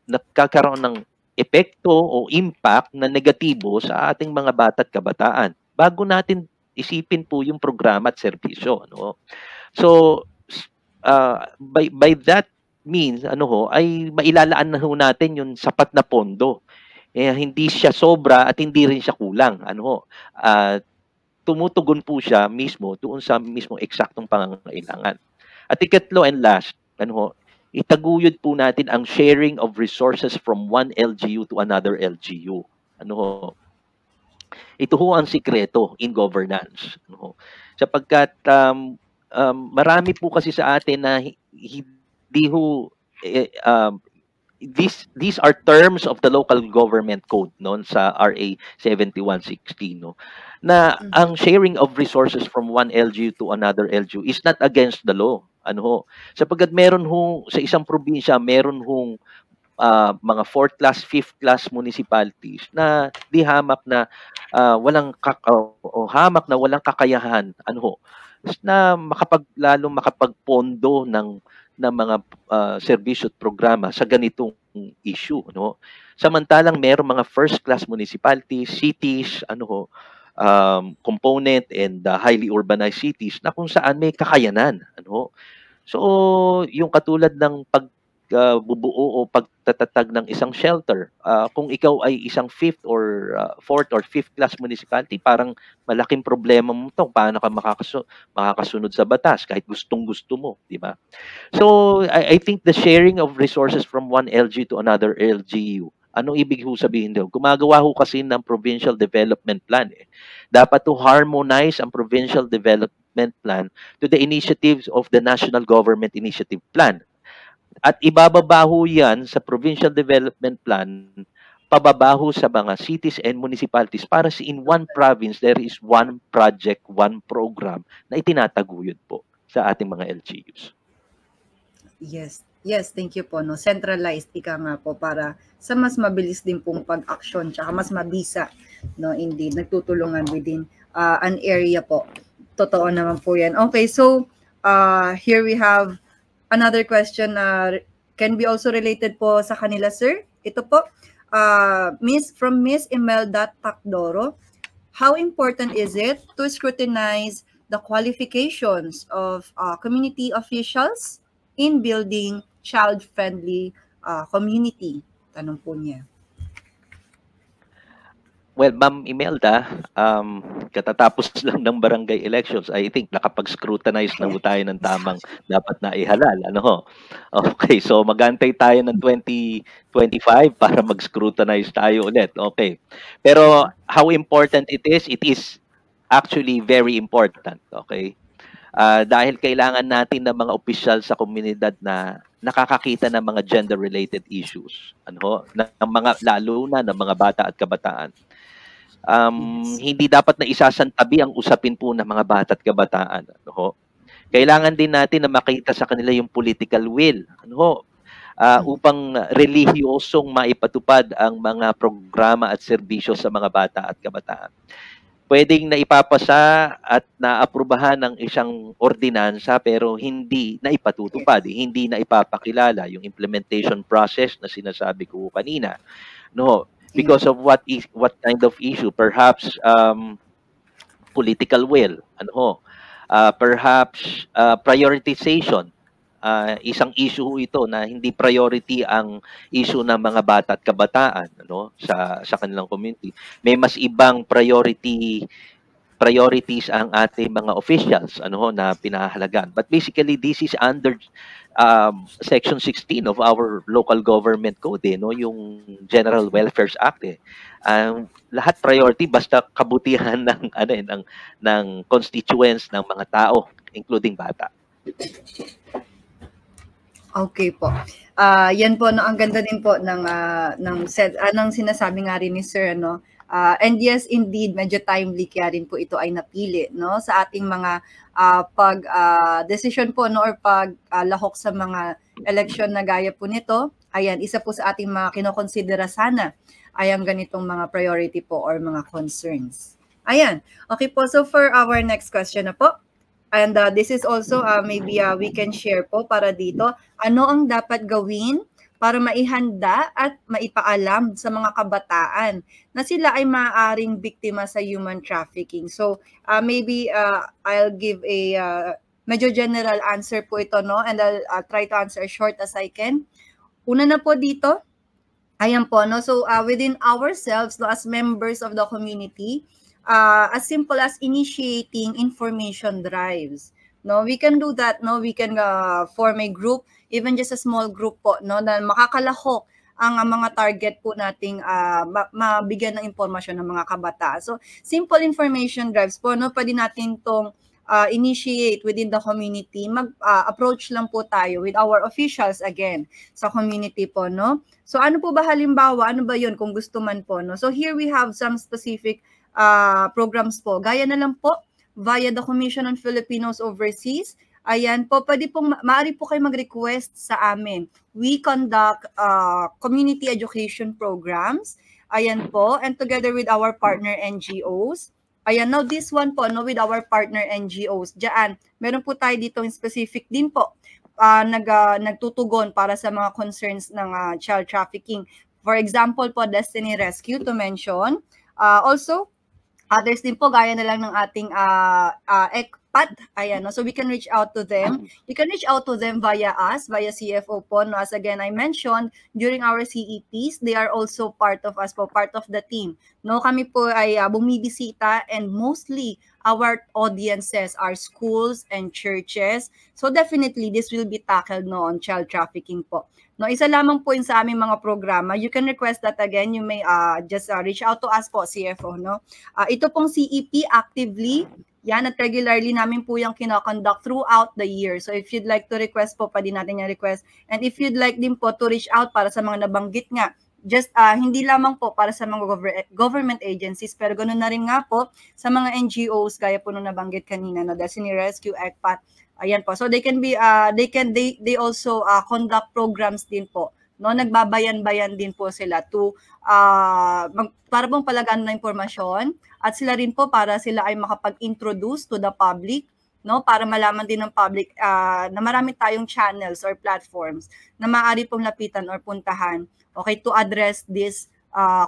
nagkakaroon ng epekto o impact na negatibo sa ating mga bata at kabataan. Bago natin isipin po yung programa at serbisyo, no? So by that means ay mailalaan na ho natin yung sapat na pondo. Hindi siya sobra at hindi rin siya kulang, tumutugon po siya mismo doon sa mismo eksaktong pangangailangan. At ikatlo and last, itaguyod po natin ang sharing of resources from one LGU to another LGU. Ito ho ang sikreto in governance. Sapagkat marami po kasi sa atin na hindi ho, these are terms of the local government code, no, sa RA 7116, no, na ang sharing of resources from one LGU to another LGU is not against the law. Sapagkat meron ho sa isang probinsya, meron hong mga 4th class, 5th class municipalities na di hamak na walang kakayahan na lalong makapagpondo ng mga serbisyo at programa sa ganitong issue, no. Samantalang mayroong mga 1st class municipalities, cities, component and highly urbanized cities na kung saan may kakayanan, So, yung katulad ng pagbubuo o pagtatatag ng isang shelter, kung ikaw ay isang 5th or 4th or 5th class municipality, parang malaking problema mo ito. Paano ka makakasunod sa batas kahit gustong-gusto mo, di ba? So, I think the sharing of resources from one LGU to another LGU, anong ibig ho sabihin doon? Gumagawa ho kasi ng provincial development plan. Dapat to harmonize ang provincial development plan to the initiatives of the National Government Initiative Plan. At ibababa ho yan sa provincial development plan, pababa ho sa mga cities and municipalities para in one province, there is one project, one program na itinataguyod po sa ating mga LGUs. Yes, thank you po. No, centralized ika nga po para sa mas mabilis din pong pag-action tsaka mas mabisa, no, indeed nagtutulungan within an area po. Totoo naman po 'yan. Okay, so here we have another question na can be also related po sa kanila, sir. Ito po, Miss Imelda Tacdoro, how important is it to scrutinize the qualifications of community officials in building child-friendly community? Tanong po niya. Well, Ma'am Imelda, katatapos lang ng barangay elections, I think nakapag-scrutinize na po tayo ng tamang dapat na ihalal. Okay, so mag-antay tayo ng 2025 para mag-scrutinize tayo ulit. Okay. Pero how important it is actually very important. Okay. Dahil kailangan natin ng mga opisyal sa komunidad na nakakakita ng mga gender-related issues. Lalo na ng mga bata at kabataan. Hindi dapat na isasantabi ang usapin po ng mga bata at kabataan. Kailangan din natin na makita sa kanila yung political will. Upang relihiyosong maipatupad ang mga programa at serbisyo sa mga bata at kabataan. Pwedeng naipapasa at naaprubahan ng isang ordinansa pero hindi na ipatutupad, hindi na ipapakilala yung implementation process na sinasabi ko kanina. Because of what kind of issue? Perhaps political will, perhaps prioritization. Isang issue ito na hindi priority ang issue ng mga bata at kabataan sa kanilang community. May mas ibang priority priorities ang ating mga officials na pinahalagan. But basically, this is under Section 16 of our local government code, yung General Welfare Act. Lahat priority basta kabutihan ng constituents ng mga tao, including bata. Okay po. Yan po, no, ang ganda din po ng sinasabi nga rin ni Sir, no? And yes, indeed, medyo timely kaya rin po ito ay napili, no, sa ating mga decision po, no, or lahok sa mga election na gaya po nito. Ayan, isa po sa ating mga kinokonsidera sana ay ang ganitong mga priority po or mga concerns. Ayan. Okay po, so for our next question na po. And this is also maybe we can share po para dito. Ano ang dapat gawin para maihanda at maipaalam sa mga kabataan na sila ay maaaring biktima sa human trafficking? So maybe I'll give a medyo general answer po ito, no? And I'll try to answer as short as I can. Una na po dito, ayan po, no? So within ourselves, no, as members of the community, as simple as initiating information drives. No, we can do that. No, we can form a group, even just a small group po, no, na makakalahok ang mga target po nating mabigyan ng impormasyon ng mga kabataan. So, simple information drives po, no, pwede natin tong initiate within the community. Approach lang po tayo with our officials again sa community po, no. So, ano po ba halimbawa? Ano ba 'yon kung gusto man po, no? So, here we have some specific programs po. Gaya na lang po, via the Commission on Filipinos Overseas. Ayan po, maaari po kayo mag-request sa amin. We conduct community education programs. Ayan po, and together with our partner NGOs. Ayan, now this one po, no, with our partner NGOs. Diyan, meron po tayo dito in specific din po, nagtutugon para sa mga concerns ng child trafficking. For example po, Destiny Rescue to mention. Also, others din po, gaya na lang ng ating ECPAT. Ayan, no? So we can reach out to them. You can reach out to them via us, via CFO po. No? As again, I mentioned, during our CEPs, they are also part of us po, part of the team. No? Kami po ay bumibisita, and mostly our audiences are schools and churches. So definitely, this will be tackled, no, on child trafficking po. No, isa lamang po yun sa aming mga programa. You can request that again. You may just reach out to us po, CFO, no? Ito pong CEP actively, yan, at regularly namin po yung kinoconduct throughout the year. So if you'd like to request po, pwede natin yung request. And if you'd like din po to reach out para sa mga nabanggit nga, just hindi lamang po para sa mga government agencies, pero ganoon na rin nga po sa mga NGOs, gaya po nung nabanggit kanina, no? Destiny Rescue, ECPAT. Ayan po. So they can be they also conduct programs din po, no, nagbabayan-bayan din po sila to para pong palagaan ng impormasyon, at sila rin po para sila ay makapag-introduce to the public, no, para malaman din ng public na marami tayong channels or platforms na maaari pong lapitan or puntahan, okay, to address this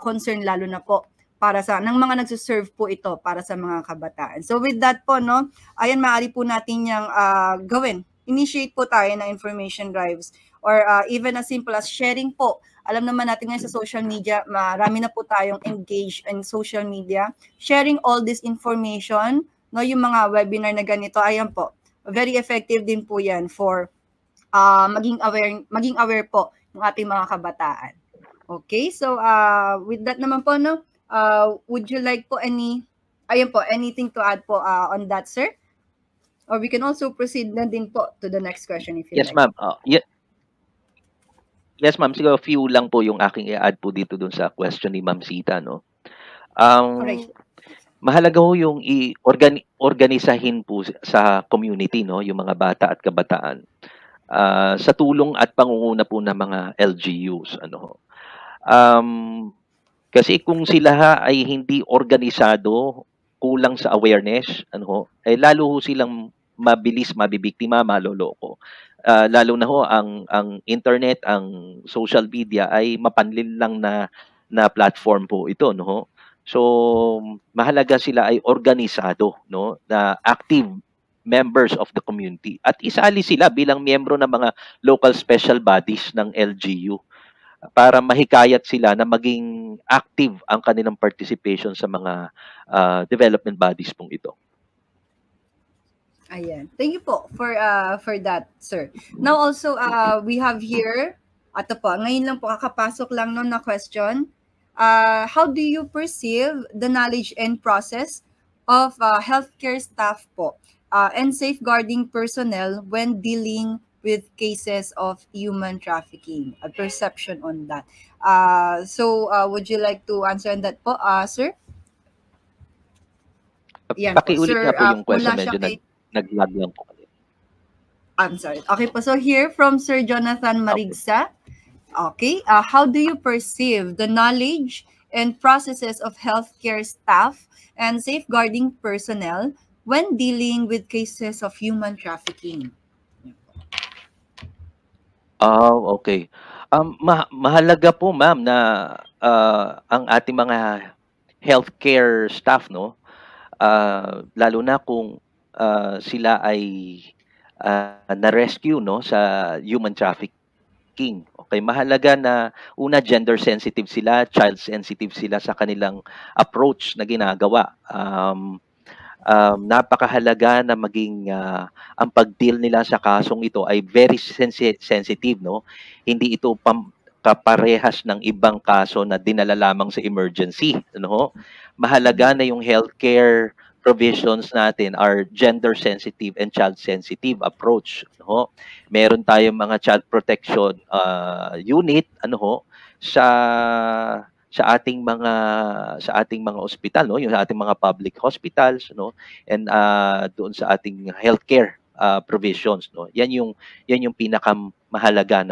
concern, lalo na po para sa ng mga nagsuserve po ito para sa mga kabataan. So with that po, no, ayan, maaari po natin yang gawin. Initiate po tayo ng information drives, or even as simple as sharing po. Alam naman natin ngayon sa social media, marami na po tayong engaged in social media. Sharing all this information, no, yung mga webinar na ganito, ayan po, very effective din po yan for maging aware po ng ating mga kabataan. Okay, so with that naman po, no, would you like po anything to add po on that, sir? Or we can also proceed na din po to the next question if you like. Yes, ma'am. Yes, ma'am. Siguro few lang po yung aking i-add po dito dun sa question ni Ma'am Sita, no? Right. Mahalaga ho yung organisahin po sa community, no, yung mga bata at kabataan. Sa tulong at pangunguna po ng mga LGUs, ano. Kasi kung sila ay hindi organisado, kulang sa awareness, ano, eh lalo ho silang mabilis mabibiktima, maloloko. Lalo na ho ang internet, ang social media ay mapanlin lang na platform po ito, no. So mahalaga sila ay organisado, no, na active members of the community, at isali sila bilang miyembro ng mga local special bodies ng LGU. para mahikayat sila na maging active ang kanilang participation sa mga development bodies pong ito. Ayan. Thank you po for that, sir. Now also we have here ato po, ngayon lang po kakapasok lang no na question. How do you perceive the knowledge and process of healthcare staff po and safeguarding personnel when dealing with cases of human trafficking? A perception on that. So would you like to answer on that po, sir? Yan po, Pakiulit sir. nga po yung question, Mula siya medyo kay nag-lag lang po. I'm sorry. Okay po. So here from Sir Jonathan Marigsa. Okay. How do you perceive the knowledge and processes of healthcare staff and safeguarding personnel when dealing with cases of human trafficking? Okay. Mahalaga po, ma'am, na ang ating mga healthcare staff, no, lalo na kung sila ay na-rescue, no, sa human trafficking. Okay, mahalaga na una, gender sensitive sila, child sensitive sila sa kanilang approach na ginagawa. Napakahalaga na maging ang pag-deal nila sa kasong ito ay very sensitive, no? Hindi ito kaparehas ng ibang kaso na dinala lamang sa emergency, no? Mahalaga na yung healthcare provisions natin are gender sensitive and child sensitive approach, no? Meron tayong mga child protection unit, ano ho, sa ating mga ospital, no, yung ating mga public hospitals, no, and doon sa ating healthcare provisions, no. Yan yung pinakamahalaga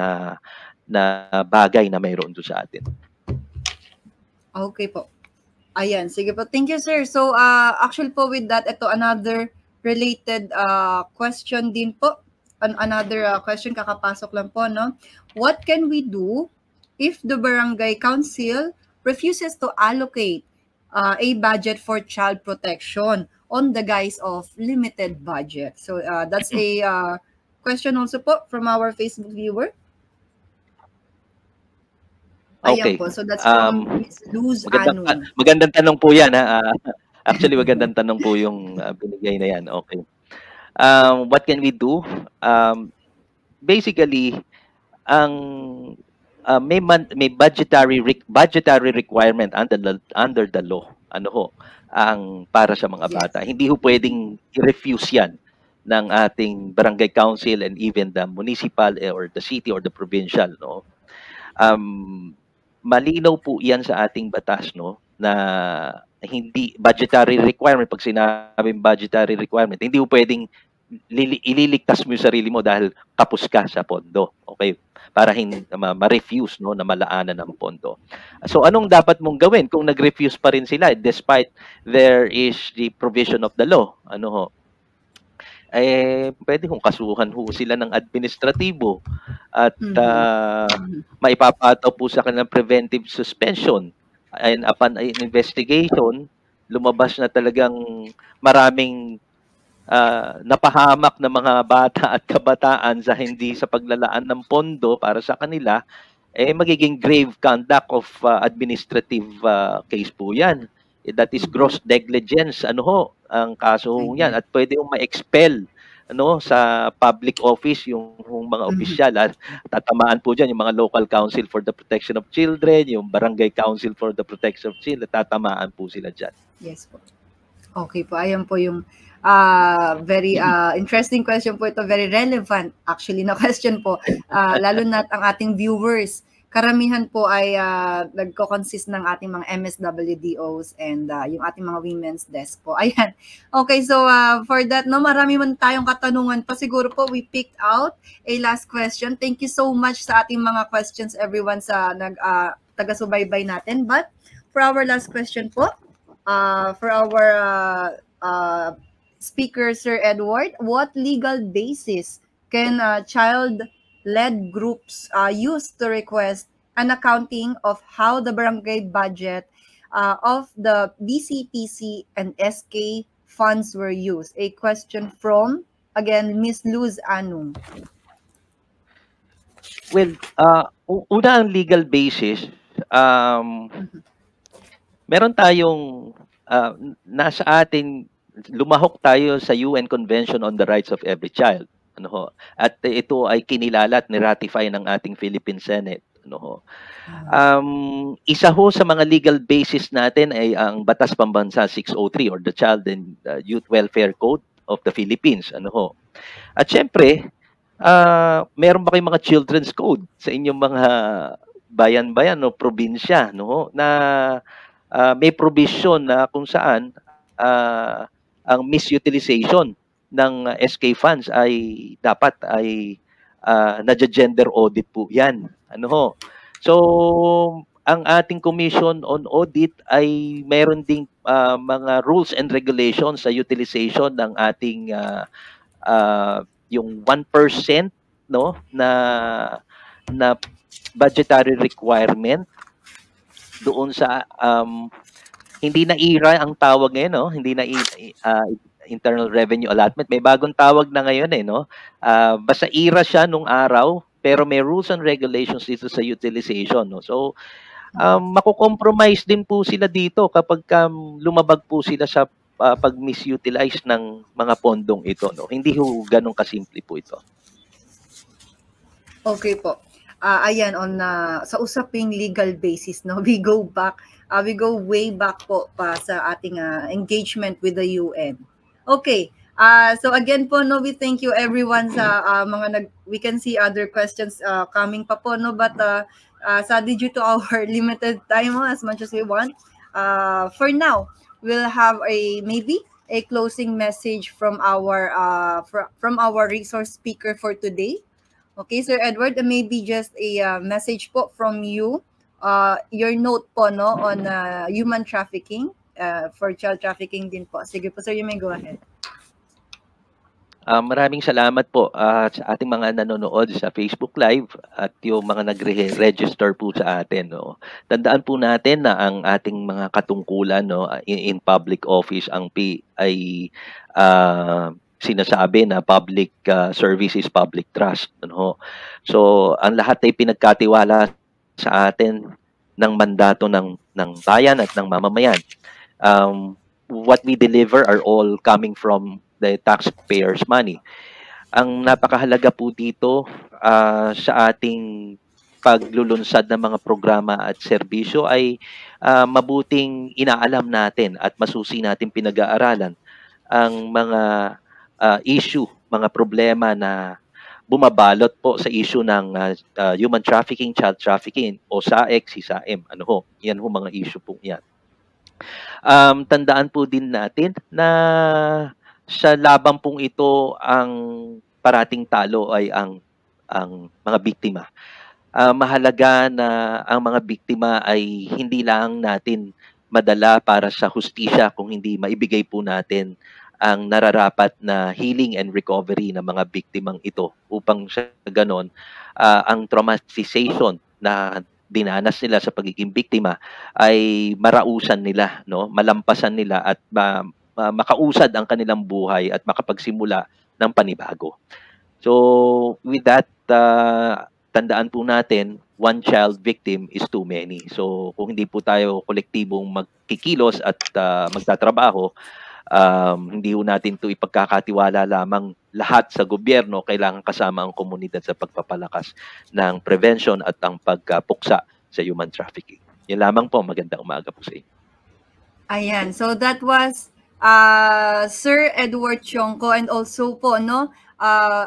na bagay na mayroon doon sa atin. Okay po. Ayan, sige po. Thank you, sir. So actually po with that, ito another related question din po. Another question kakapasok lang po, no. What can we do if the barangay council refuses to allocate a budget for child protection on the guise of limited budget? So that's a question also po from our Facebook viewer. Okay. Ayan po. So that's from Ms. Luz Anun. Magandang tanong po yan. Actually, magandang tanong po yung binigay na yan. Okay. What can we do? Basically, may budgetary requirement under the law, ano ho, ang para sa mga bata. Hindi ho pwedeng i-refuse yan ng ating barangay council and even the municipal or the city or the provincial, no. Malinaw po yan sa ating batas, no, na hindi budgetary requirement. Pag sinabing budgetary requirement, hindi po pwedeng ililigtas mo yung sarili mo dahil kapos ka sa pondo. Okay? Para hindi ma-refuse, no, na malaanan ng pondo. So anong dapat mong gawin kung nag-refuse pa rin sila despite there is the provision of the law? Ano ho? Pwede kong kasuhan ho sila ng administratibo at maipapataw po sa kanilang preventive suspension. And upon investigation, lumabas na talagang maraming napahamak na mga bata at kabataan sa hindi sa paglalaan ng pondo para sa kanila, magiging grave conduct of administrative case po yan. That is gross negligence, ano ho, ang kaso yan. At pwede yung ma-expel, ano, sa public office yung mga opisyal. Tatamaan po dyan yung mga local council for the protection of children, yung barangay council for the protection of children, tatamaan po sila dyan. Yes po. Okay po, ayan po yung very interesting question po ito, very relevant actually na question po, lalo na ang ating viewers. Karamihan po ay nagko-consist ng ating mga MSWDOs and yung ating mga women's desk po. Ayan. Okay, so for that, no, marami man tayong katanungan pa. Siguro po we picked out a last question. Thank you so much sa ating mga questions, everyone, sa taga-subaybay natin. But for our last question po, for our speaker, Sir Edward, what legal basis can child-led groups use to request an accounting of how the barangay budget of the BCPC and SK funds were used? A question from, again, Ms. Luz Anung. Well, una ang legal basis, meron tayong nasa atin, lumahok tayo sa UN Convention on the Rights of Every Child. Ano ho? At ito ay kinilala at niratify ng ating Philippine Senate. Ano ho? Isa ho sa mga legal basis natin ay ang Batas Pambansa 603 or the Child and Youth Welfare Code of the Philippines. Ano ho? At syempre, meron ba kayong mga children's code sa inyong mga bayan-bayan o probinsya, no? Na may provision na kung saan ang misutilization ng SK funds ay dapat ay na-gender audit po 'yan. Ano ho? So ang ating Commission on Audit ay meron ding mga rules and regulations sa utilization ng ating yung 1% no na budgetary requirement doon sa hindi na IRA ang tawag ngayon, no? Hindi na Internal Revenue Allotment. May bagong tawag na ngayon no? Basta IRA siya nung araw, pero may rules and regulations dito sa utilization, no? So mako-compromise din po sila dito kapag lumabag po sila sa pag-misutilize ng mga pondong ito, no? Hindi ho ganun kasimple po ito. Okay po. Ayan, sa usaping legal basis, no, we go way back po pa sa ating engagement with the UN. Okay. So again po, no, we thank you everyone sa we can see other questions coming pa po, no, but sadly due to our limited time, as much as we want, for now, we'll have maybe a closing message from our resource speaker for today. Okay, Sir Edward, maybe just a message po from you, your note po, no, on human trafficking, for child trafficking din po. Sige po, sir, you may go ahead. Maraming salamat po sa ating mga nanonood sa Facebook Live at yung mga nagre-register po sa atin, no. Tandaan po natin na ang ating mga katungkulan, no, in public office ay sinasabi na public service is public trust, ano. So ang lahat ay pinagkatiwala sa atin ng mandato ng bayan at ng mamamayan. What we deliver are all coming from the taxpayers' money. Ang napakahalaga po dito sa ating paglulunsad ng mga programa at serbisyo ay mabuting inaalam natin at masusi natin pinag-aaralan ang mga issue, mga problema na bumabalot po sa issue ng human trafficking, child trafficking o SAEC, SISAM. Ano ho? Yan ho mga issue po yan. Tandaan po din natin na sa labang pong ito ang parating talo ay ang mga biktima. Mahalaga na ang mga biktima ay hindi lang natin madala para sa hustisya kung hindi maibigay po natin ang nararapat na healing and recovery ng mga biktimang ito upang sa ganon ang traumatization na dinanas nila sa pagiging biktima ay marausan nila, no, malampasan nila at makausad ang kanilang buhay at makapagsimula ng panibago. So with that, tandaan po natin, one child victim is too many. So kung hindi po tayo kolektibong magkikilos at magtatrabaho, hindi ho natin ito ipagkakatiwala lamang lahat sa gobyerno, kailangan kasama ang komunidad sa pagpapalakas ng prevention at ang pagpuksa sa human trafficking. Yan lamang po, magandang umaga po sa inyo. Ayan, so that was Sir Edward Tionco, and also po, no,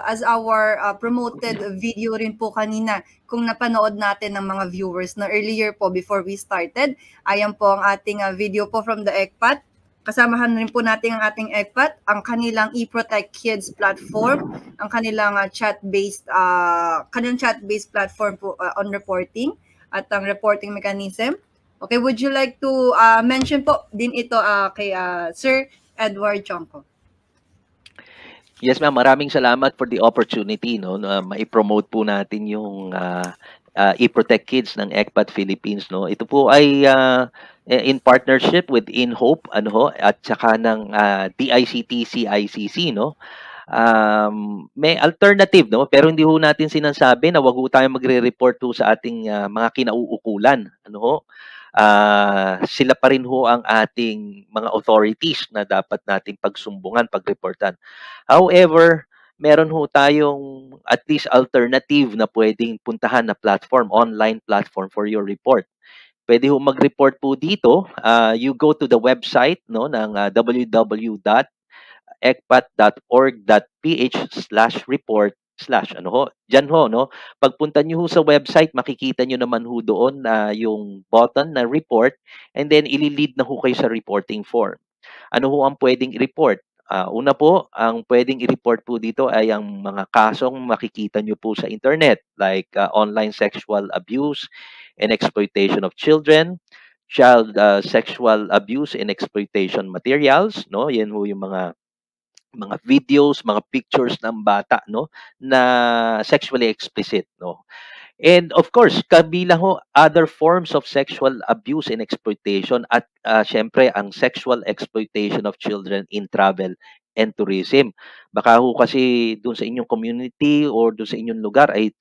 as our promoted video rin po kanina, kung napanood natin ng mga viewers na earlier po before we started, ayan po ang ating video po from the ECPAT. Kasamahan rin po natin ang ating ECPAT, ang kanilang eProtect Kids platform, ang kanilang chat-based platform po on reporting at ang reporting mechanism. Okay, would you like to mention po din ito kay Sir Edward Tionco? Yes, ma'am. Maraming salamat for the opportunity, no, na mai-promote po natin yung eProtect Kids ng ECPAT Philippines, no. Ito po ay in partnership with InHope, ano ho, at saka ng DICT CICC, no. may alternative, no? Pero hindi ho natin sinasabi na wag ho tayong magre-report ho sa ating mga kinauukulan. Ano ho? Sila pa rin ho ang ating mga authorities na dapat nating pagsumbungan, pagreportan. However, meron ho tayong at least alternative na pwedeng puntahan na platform, online platform for your report. Pwede ho mag-report po dito. You go to the website, no, ng www.ecpat.org.ph/report/ ano ho. Diyan ho, no. Pagpunta niyo ho sa website, makikita niyo naman ho doon na yung button na report, and then ililid na ho kayo sa reporting form. Ano ho ang pwedeng i-report? Una po, ang pwedeng i-report po dito ay ang mga kasong makikita nyo po sa internet, like online sexual abuse and exploitation of children, child sexual abuse and exploitation materials, no? Yan ho yung mga videos, mga pictures ng bata, no, na sexually explicit, no. And of course, kabilang ho other forms of sexual abuse and exploitation at syempre ang sexual exploitation of children in travel and tourism. Baka ho kasi doon sa inyong community or doon sa inyong lugar ay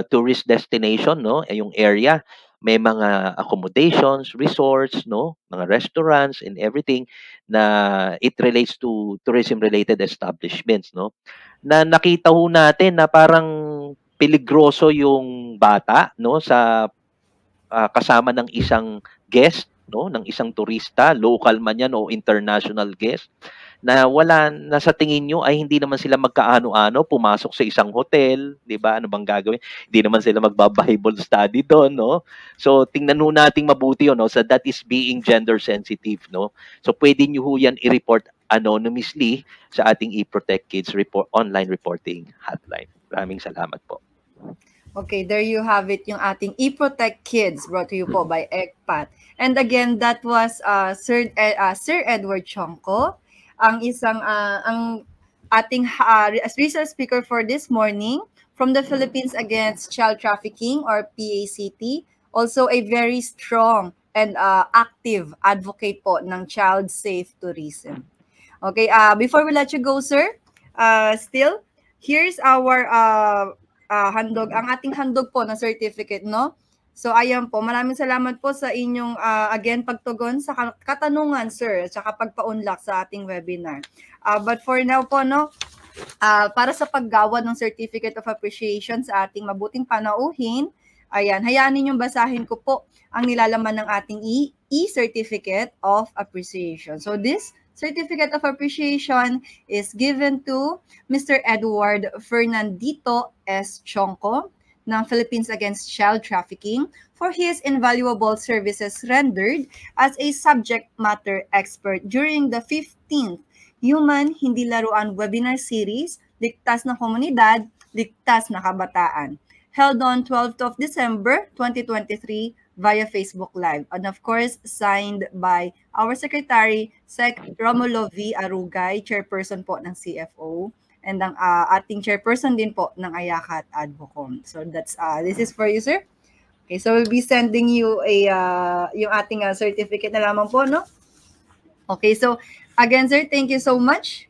tourist destination, no, ay yung area, may mga accommodations, resorts, no, mga restaurants and everything na it relates to tourism related establishments, no. Na nakita ho natin na parang peligroso yung bata, no, sa kasama ng isang guest, no, ng isang turista, local man yan o international guest, na sa tingin nyo ay hindi naman sila magkaano-ano, pumasok sa isang hotel, 'di ba? Ano bang gagawin? Hindi naman sila magba-Bible study doon, no? So tingnan ho nating mabuti 'yon, no? So that is being gender sensitive, no? So pwede niyo ho 'yan i-report anonymously sa ating eProtect Kids online reporting hotline. Maraming salamat po. Okay, there you have it, yung ating eProtect Kids, brought to you po by ECPAT. And again, that was Sir Edward Chongco, ang ating research speaker for this morning from the Philippines Against Child Trafficking, or PACT. Also a very strong and active advocate po ng child safe tourism. Okay, before we let you go, sir, still, here's our handog, ang ating handog po na certificate, no? So ayan po, maraming salamat po sa inyong again pagtugon sa katanungan, sir, at saka pagpaunlak sa ating webinar. But for now po, no, para sa paggawad ng Certificate of Appreciation sa ating mabuting panauhin, ayan, hayaan ninyong basahin ko po ang nilalaman ng ating e-Certificate of Appreciation. So this Certificate of Appreciation is given to Mr. Edward Fernandito S. Chongco ng Philippines Against Child Trafficking for his invaluable services rendered as a subject matter expert during the 15th Human Hindi Laruan webinar series, Ligtas na Komunidad, Ligtas na Kabataan, held on 12th of December 2023 via Facebook Live. And of course, signed by our Secretary, Sec. Romulo V. Arugay, Chairperson po ng CFO, and ang ating Chairperson din po ng Ayakat Advocom. So that's this is for you, sir. Okay, so we'll be sending you yung ating certificate na lamang po, no? Okay, so again, sir, thank you so much.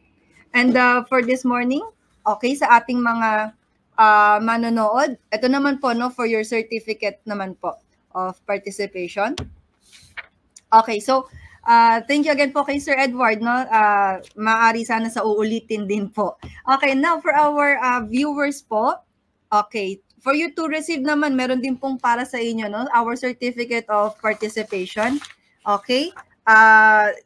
And for this morning, okay, sa ating mga manonood, ito naman po, no, for your certificate naman po of participation. Okay, so thank you again po kay Sir Edward, no? Maaari sana sa uulitin din po. Okay, now for our viewers po, okay, for you to receive naman, meron din pong para sa inyo, no? Our certificate of participation. Okay,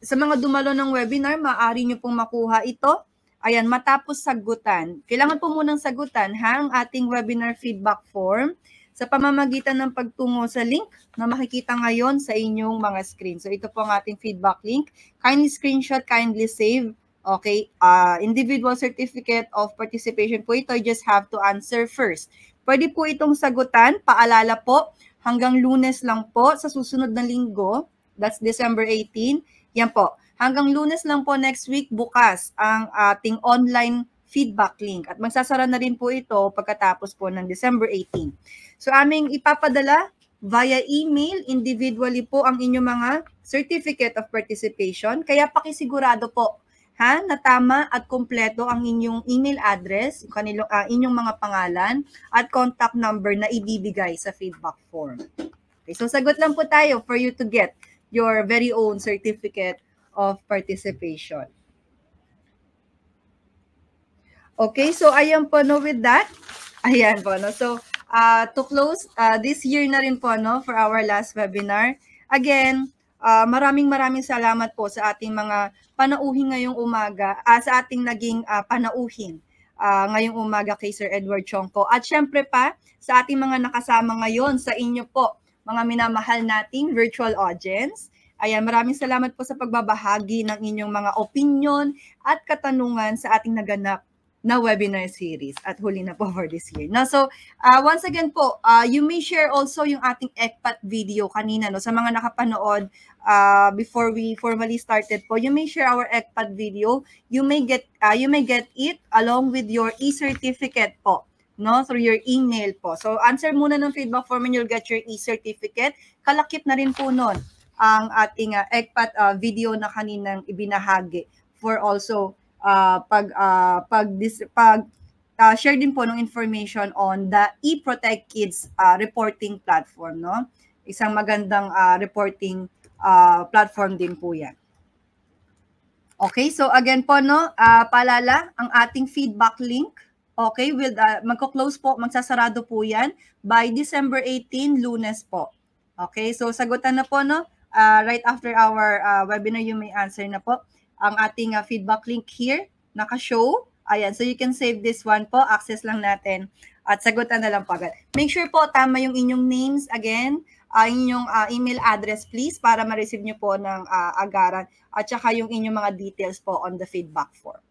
sa mga dumalo ng webinar, maaari nyo pong makuha ito. Ayan, matapos sagutan. Kailangan po munang sagutan, ha, ang ating webinar feedback form sa pamamagitan ng pagtungo sa link na makikita ngayon sa inyong mga screen. So ito po ang ating feedback link. Kindly screenshot, kindly save. Okay, individual certificate of participation po ito. You just have to answer first. Pwede po itong sagutan. Paalala po, hanggang Lunes lang po sa susunod na linggo. That's December 18. Yan po. Hanggang Lunes lang po next week, bukas ang ating online feedback link. At magsasara na rin po ito pagkatapos po ng December 18. So aming ipapadala via email, individually po ang inyong mga certificate of participation. Kaya pakisigurado po, na tama at kumpleto ang inyong email address, inyong mga pangalan, at contact number na ibibigay sa feedback form. Okay, so sagot lang po tayo for you to get your very own certificate of participation. Okay, so ayan po, no, with that, ayan po, no, so to close, this year na rin po, no, for our last webinar. Again, maraming salamat po sa ating mga panauhin ngayong umaga, sa ating naging panauhin ngayong umaga kay Sir Edward Chongco. At syempre pa, sa ating mga nakasama ngayon, sa inyo po, mga minamahal nating virtual audience. Ayan, maraming salamat po sa pagbabahagi ng inyong mga opinion at katanungan sa ating naganap na webinar series at huli na po for this year. No, so once again po, you may share also yung ating ECPAT video kanina, no, sa mga nakapanood before we formally started po. You may share our ECPAT video. You may get it along with your e-certificate po, no, through your email po. So answer muna ng feedback form and you'll get your e-certificate. Kalakip na rin po nun ang ating ECPAT video na kaninang ibinahagi for also share din po ng information on the eProtect Kids reporting platform, no? Isang magandang reporting platform din po yan. Okay, so again po, no, paalala, ang ating feedback link, okay, magko-close po, magsasarado po yan by December 18, Lunes po. Okay, so sagutan na po, no, right after our webinar, you may answer na po ang ating feedback link here, naka-show. Ayan, so you can save this one po, access lang natin at sagutan na lang po agad. Make sure po tama yung inyong names again, inyong email address please para ma-receive nyo po ng agaran at saka yung inyong mga details po on the feedback form.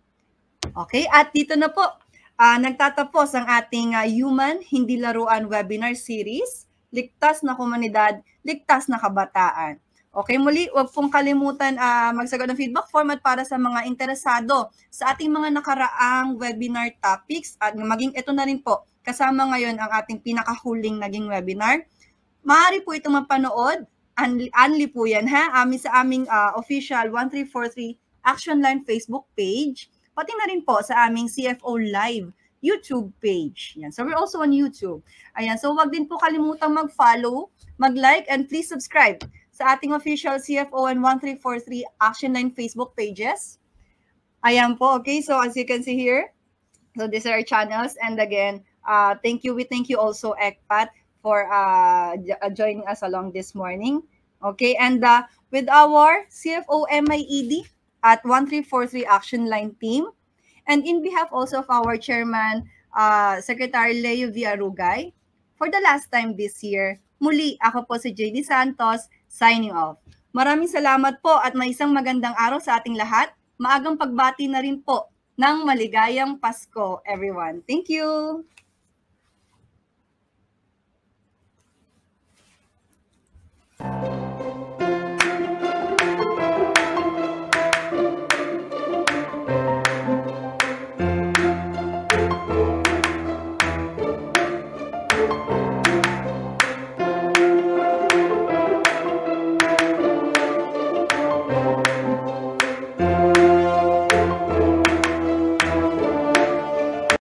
Okay, at dito na po, nagtatapos ang ating Human Hindi Laruan webinar series, Ligtas na Komunidad, Ligtas na Kabataan. Okay, muli, huwag pong kalimutan magsagot ng feedback form at para sa mga interesado sa ating mga nakaraang webinar topics at maging ito na rin po, kasama ngayon ang ating pinakahuling naging webinar. Maaari po itong mapanood, only po yan sa aming official 1343 Action Line Facebook page, pati na rin po sa aming CFO Live YouTube page. Yan. So we're also on YouTube. Ayan, so huwag din po kalimutang mag-follow, mag-like, and please subscribe sa ating official CFO and 1343 Action Line Facebook pages. Ayan po, okay? So as you can see here, so these are our channels. And again, we thank you also, ECPAT, for joining us along this morning. Okay, and with our CFO MIED at 1343 Action Line team, and in behalf also of our Chairman, Secretary Leo Villarugay, for the last time this year, muli ako po si JD Santos, signing off. Maraming salamat po at may isang magandang araw sa ating lahat. Maagang pagbati na rin po ng maligayang Pasko, everyone. Thank you!